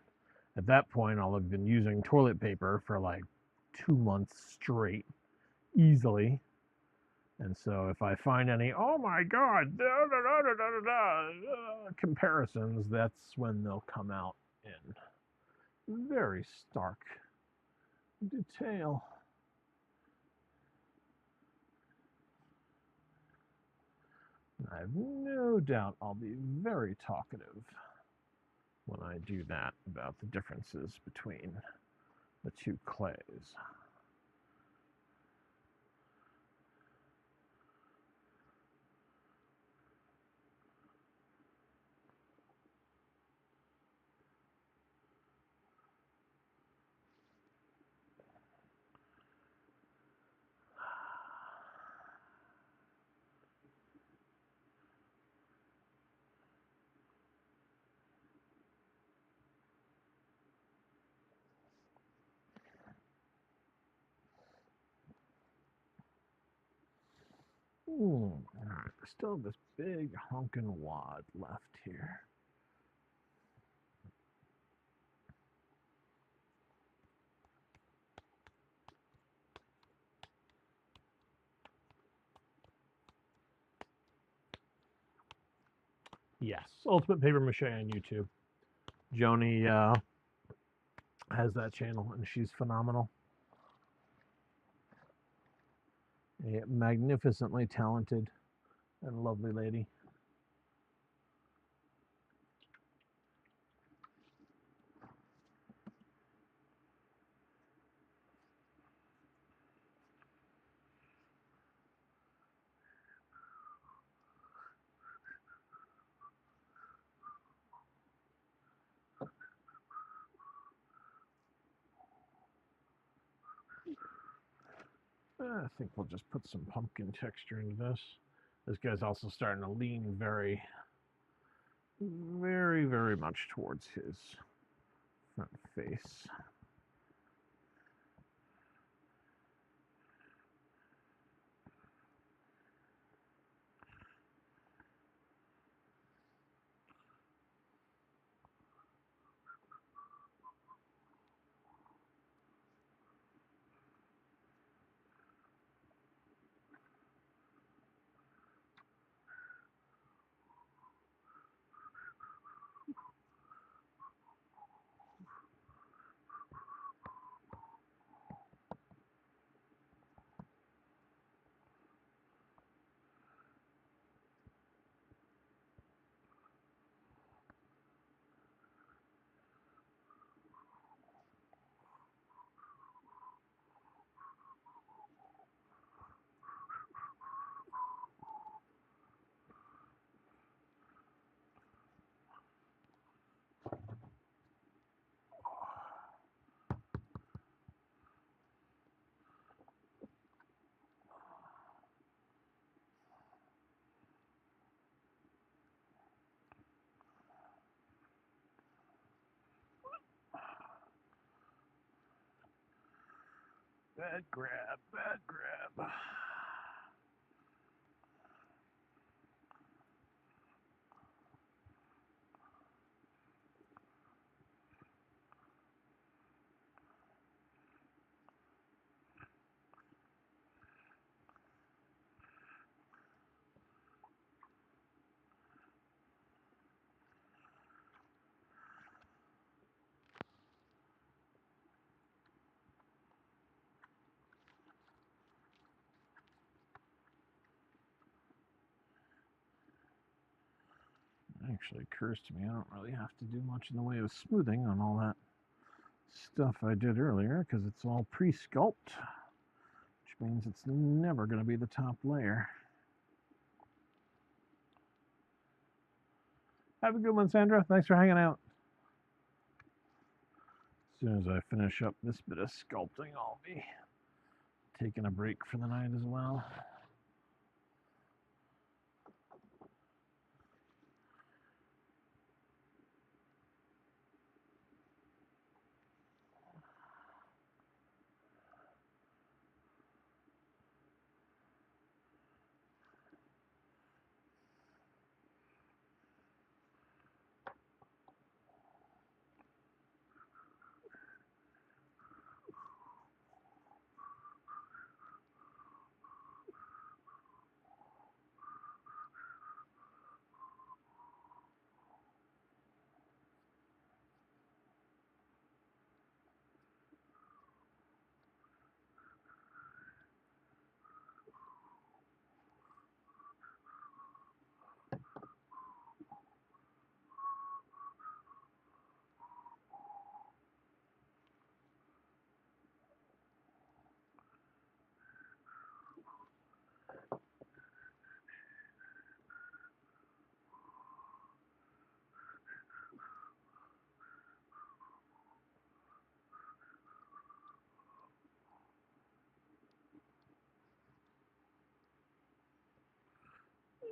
at that point I'll have been using toilet paper for like 2 months straight easily. And so if I find any, oh my god, comparisons, that's when they'll come out in very stark detail. I have no doubt I'll be very talkative when I do that about the differences between the two clays. All right, still have this big honkin' wad left here. Yes, Ultimate Paper Mache on YouTube. Joni has that channel, and she's phenomenal. A magnificently talented and lovely lady. I think we'll just put some pumpkin texture into this. This guy's also starting to lean very, very, very much towards his front face. Bad grab, bad grab. Actually occurs to me I don't really have to do much in the way of smoothing on all that stuff I did earlier because it's all pre-sculpt, which means it's never going to be the top layer. Have a good one, Sandra. Thanks for hanging out. As soon as I finish up this bit of sculpting, I'll be taking a break for the night as well.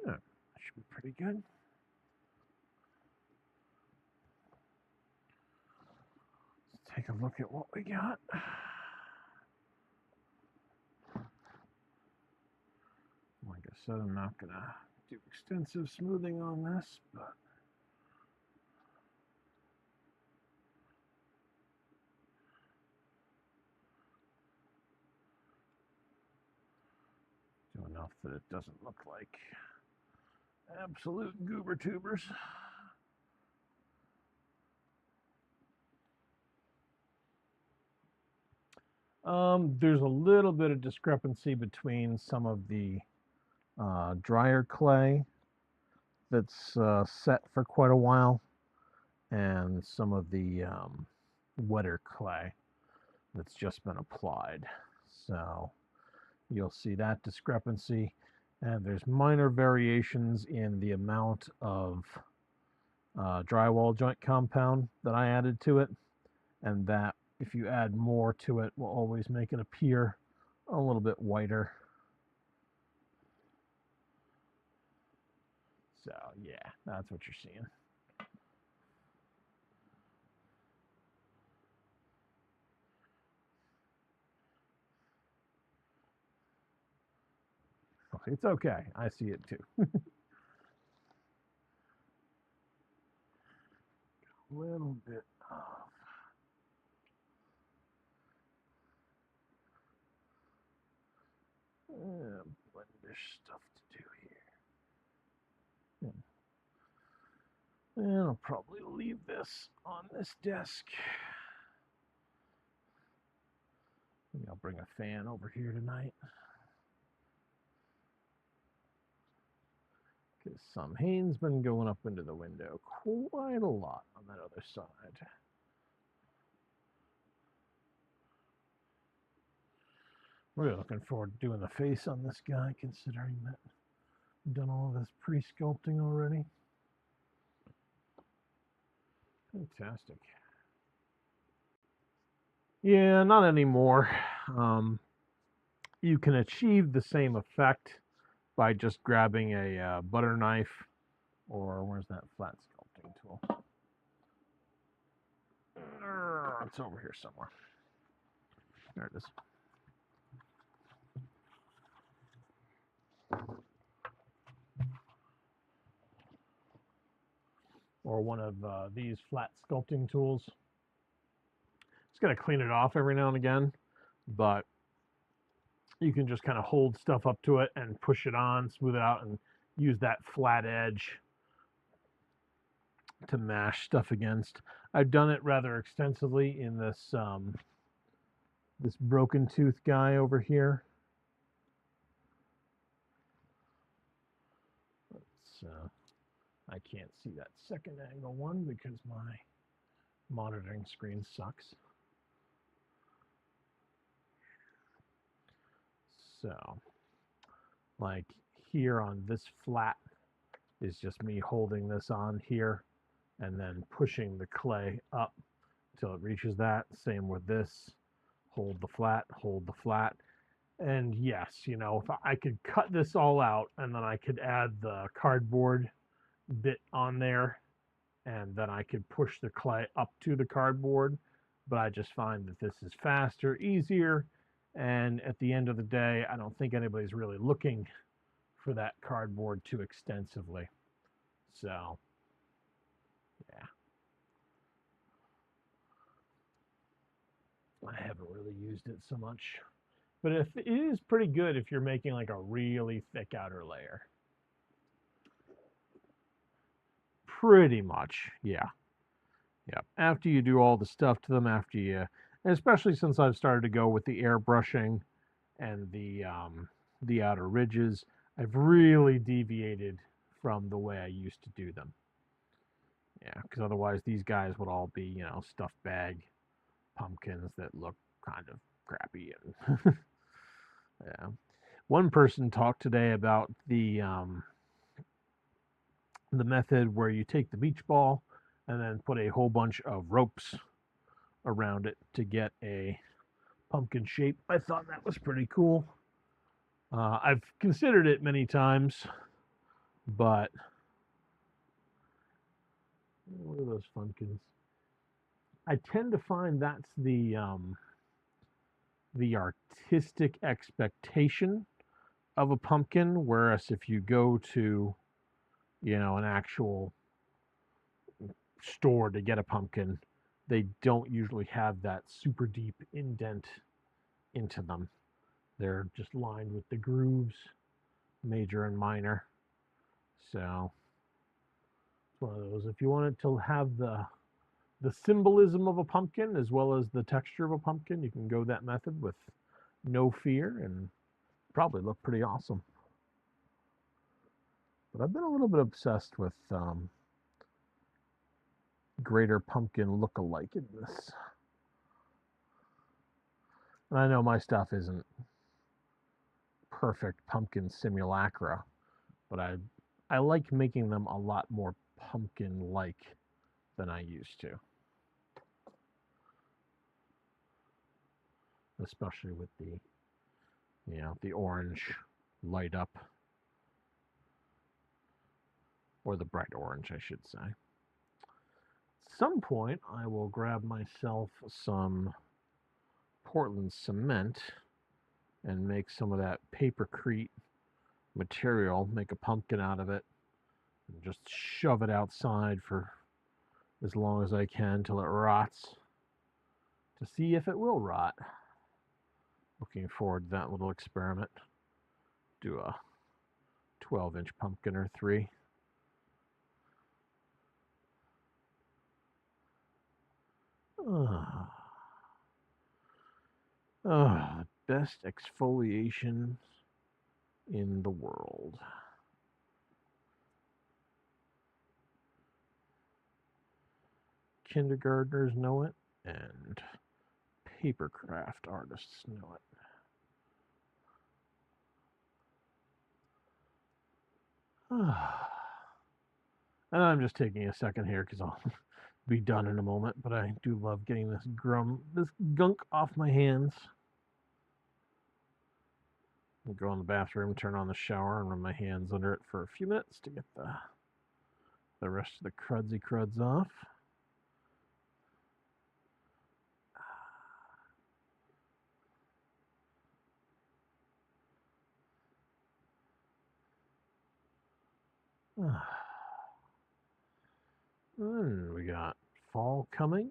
Yeah, that should be pretty good. Let's take a look at what we got. Like I said, I'm not going to do extensive smoothing on this, but do enough that it doesn't look like absolute goober tubers. There's a little bit of discrepancy between some of the drier clay that's set for quite a while and some of the wetter clay that's just been applied. So you'll see that discrepancy, and there's minor variations in the amount of drywall joint compound that I added to it, and that if you add more to it will always make it appear a little bit whiter. So yeah, that's what you're seeing. It's okay. I see it too. A little bit of blendish stuff to do here. And I'll probably leave this on this desk. Maybe I'll bring a fan over here tonight, because some rain's been going up into the window quite a lot on that other side. Really looking forward to doing the face on this guy, considering that I've done all of this pre-sculpting already. Fantastic. Yeah, not anymore. You can achieve the same effect by just grabbing a butter knife, or where's that flat sculpting tool? It's over here somewhere. There it is. or one of these flat sculpting tools. It's going to clean it off every now and again, but you can just kind of hold stuff up to it and push it on, smooth it out, and use that flat edge to mash stuff against. I've done it rather extensively in this this broken tooth guy over here. I can't see that second angle one because my monitoring screen sucks. So, like here on this flat is just me holding this on here and then pushing the clay up until it reaches that. Same with this. Hold the flat. And yes, you know, if I could cut this all out and then I could add the cardboard bit on there and then I could push the clay up to the cardboard. But I just find that this is faster, easier, and at the end of the day, I don't think anybody's really looking for that cardboard too extensively. So, yeah. I haven't really used it so much. But it is pretty good if you're making like a really thick outer layer. Pretty much, yeah. Yeah. After you do all the stuff to them, after you, especially since I've started to go with the airbrushing and the outer ridges, I've really deviated from the way I used to do them. Yeah, because otherwise these guys would all be, you know, stuffed bag pumpkins that look kind of crappy. And yeah. One person talked today about the method where you take the beach ball and then put a whole bunch of ropes around it to get a pumpkin shape. I thought that was pretty cool. I've considered it many times, but what are those pumpkins? I tend to find that's the artistic expectation of a pumpkin, whereas if you go to, you know, an actual store to get a pumpkin, they don't usually have that super deep indent into them. They're just lined with the grooves, major and minor. So it's one of those. If you want it to have the symbolism of a pumpkin as well as the texture of a pumpkin, you can go that method with no fear and probably look pretty awesome. But I've been a little bit obsessed with greater pumpkin look-alikedness. And I know my stuff isn't perfect pumpkin simulacra, but I like making them a lot more pumpkin-like than I used to. Especially with the, you know, the orange light up, or the bright orange, I should say. At some point, I will grab myself some Portland cement and make some of that papercrete material, make a pumpkin out of it, and just shove it outside for as long as I can till it rots to see if it will rot. Looking forward to that little experiment. Do a 12-inch pumpkin or 3. Best exfoliation in the world. Kindergartners know it, and papercraft artists know it. And I'm just taking a second here because I'll be done in a moment, but I do love getting this gunk off my hands. I'll go in the bathroom, turn on the shower, and run my hands under it for a few minutes to get the rest of the cruds off. And we got fall coming,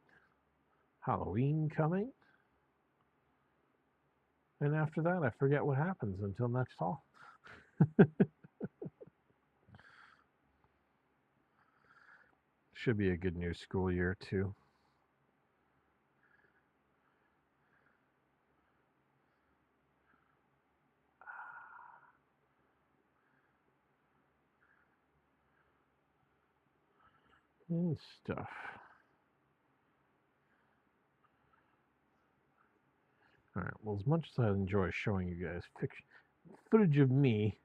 Halloween coming, and after that, I forget what happens until next fall. Should be a good new school year, too. And stuff. All right. Well, as much as I enjoy showing you guys footage of me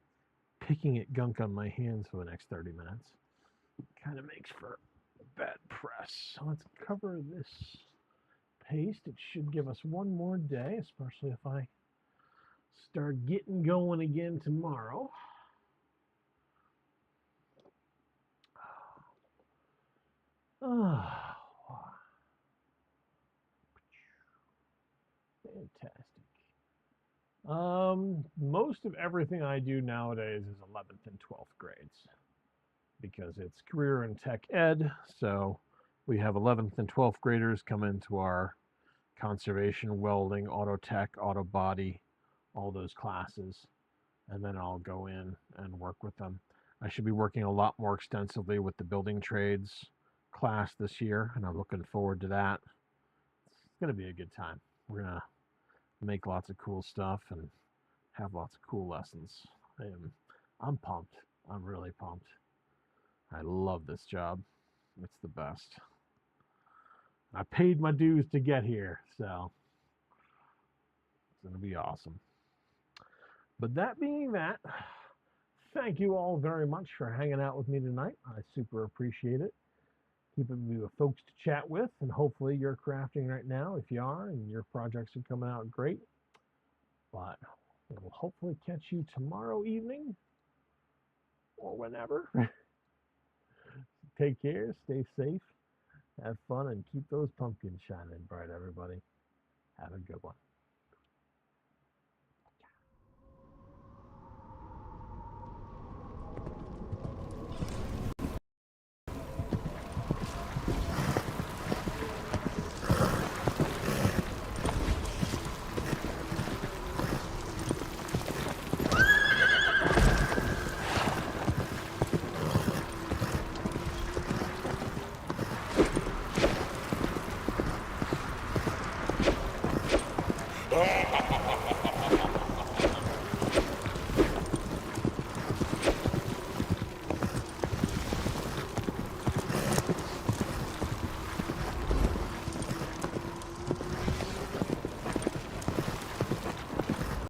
picking at gunk on my hands for the next 30 minutes, kind of makes for bad press. So let's cover this paste. It should give us one more day, especially if I start getting going again tomorrow. Oh, fantastic. Most of everything I do nowadays is 11th and 12th grades because it's career and tech ed. So we have 11th and 12th graders come into our conservation, welding, auto tech, auto body, all those classes. And then I'll go in and work with them. I should be working a lot more extensively with the building trades class this year, and I'm looking forward to that. It's going to be a good time. We're going to make lots of cool stuff and have lots of cool lessons. I'm pumped. I'm really pumped. I love this job. It's the best. I paid my dues to get here, so it's going to be awesome. But that being that, thank you all very much for hanging out with me tonight. I super appreciate it. Keeping me with folks to chat with, and hopefully you're crafting right now if you are, and your projects are coming out great. But we'll hopefully catch you tomorrow evening or whenever. Take care, stay safe, have fun, and keep those pumpkins shining bright, everybody. Have a good one.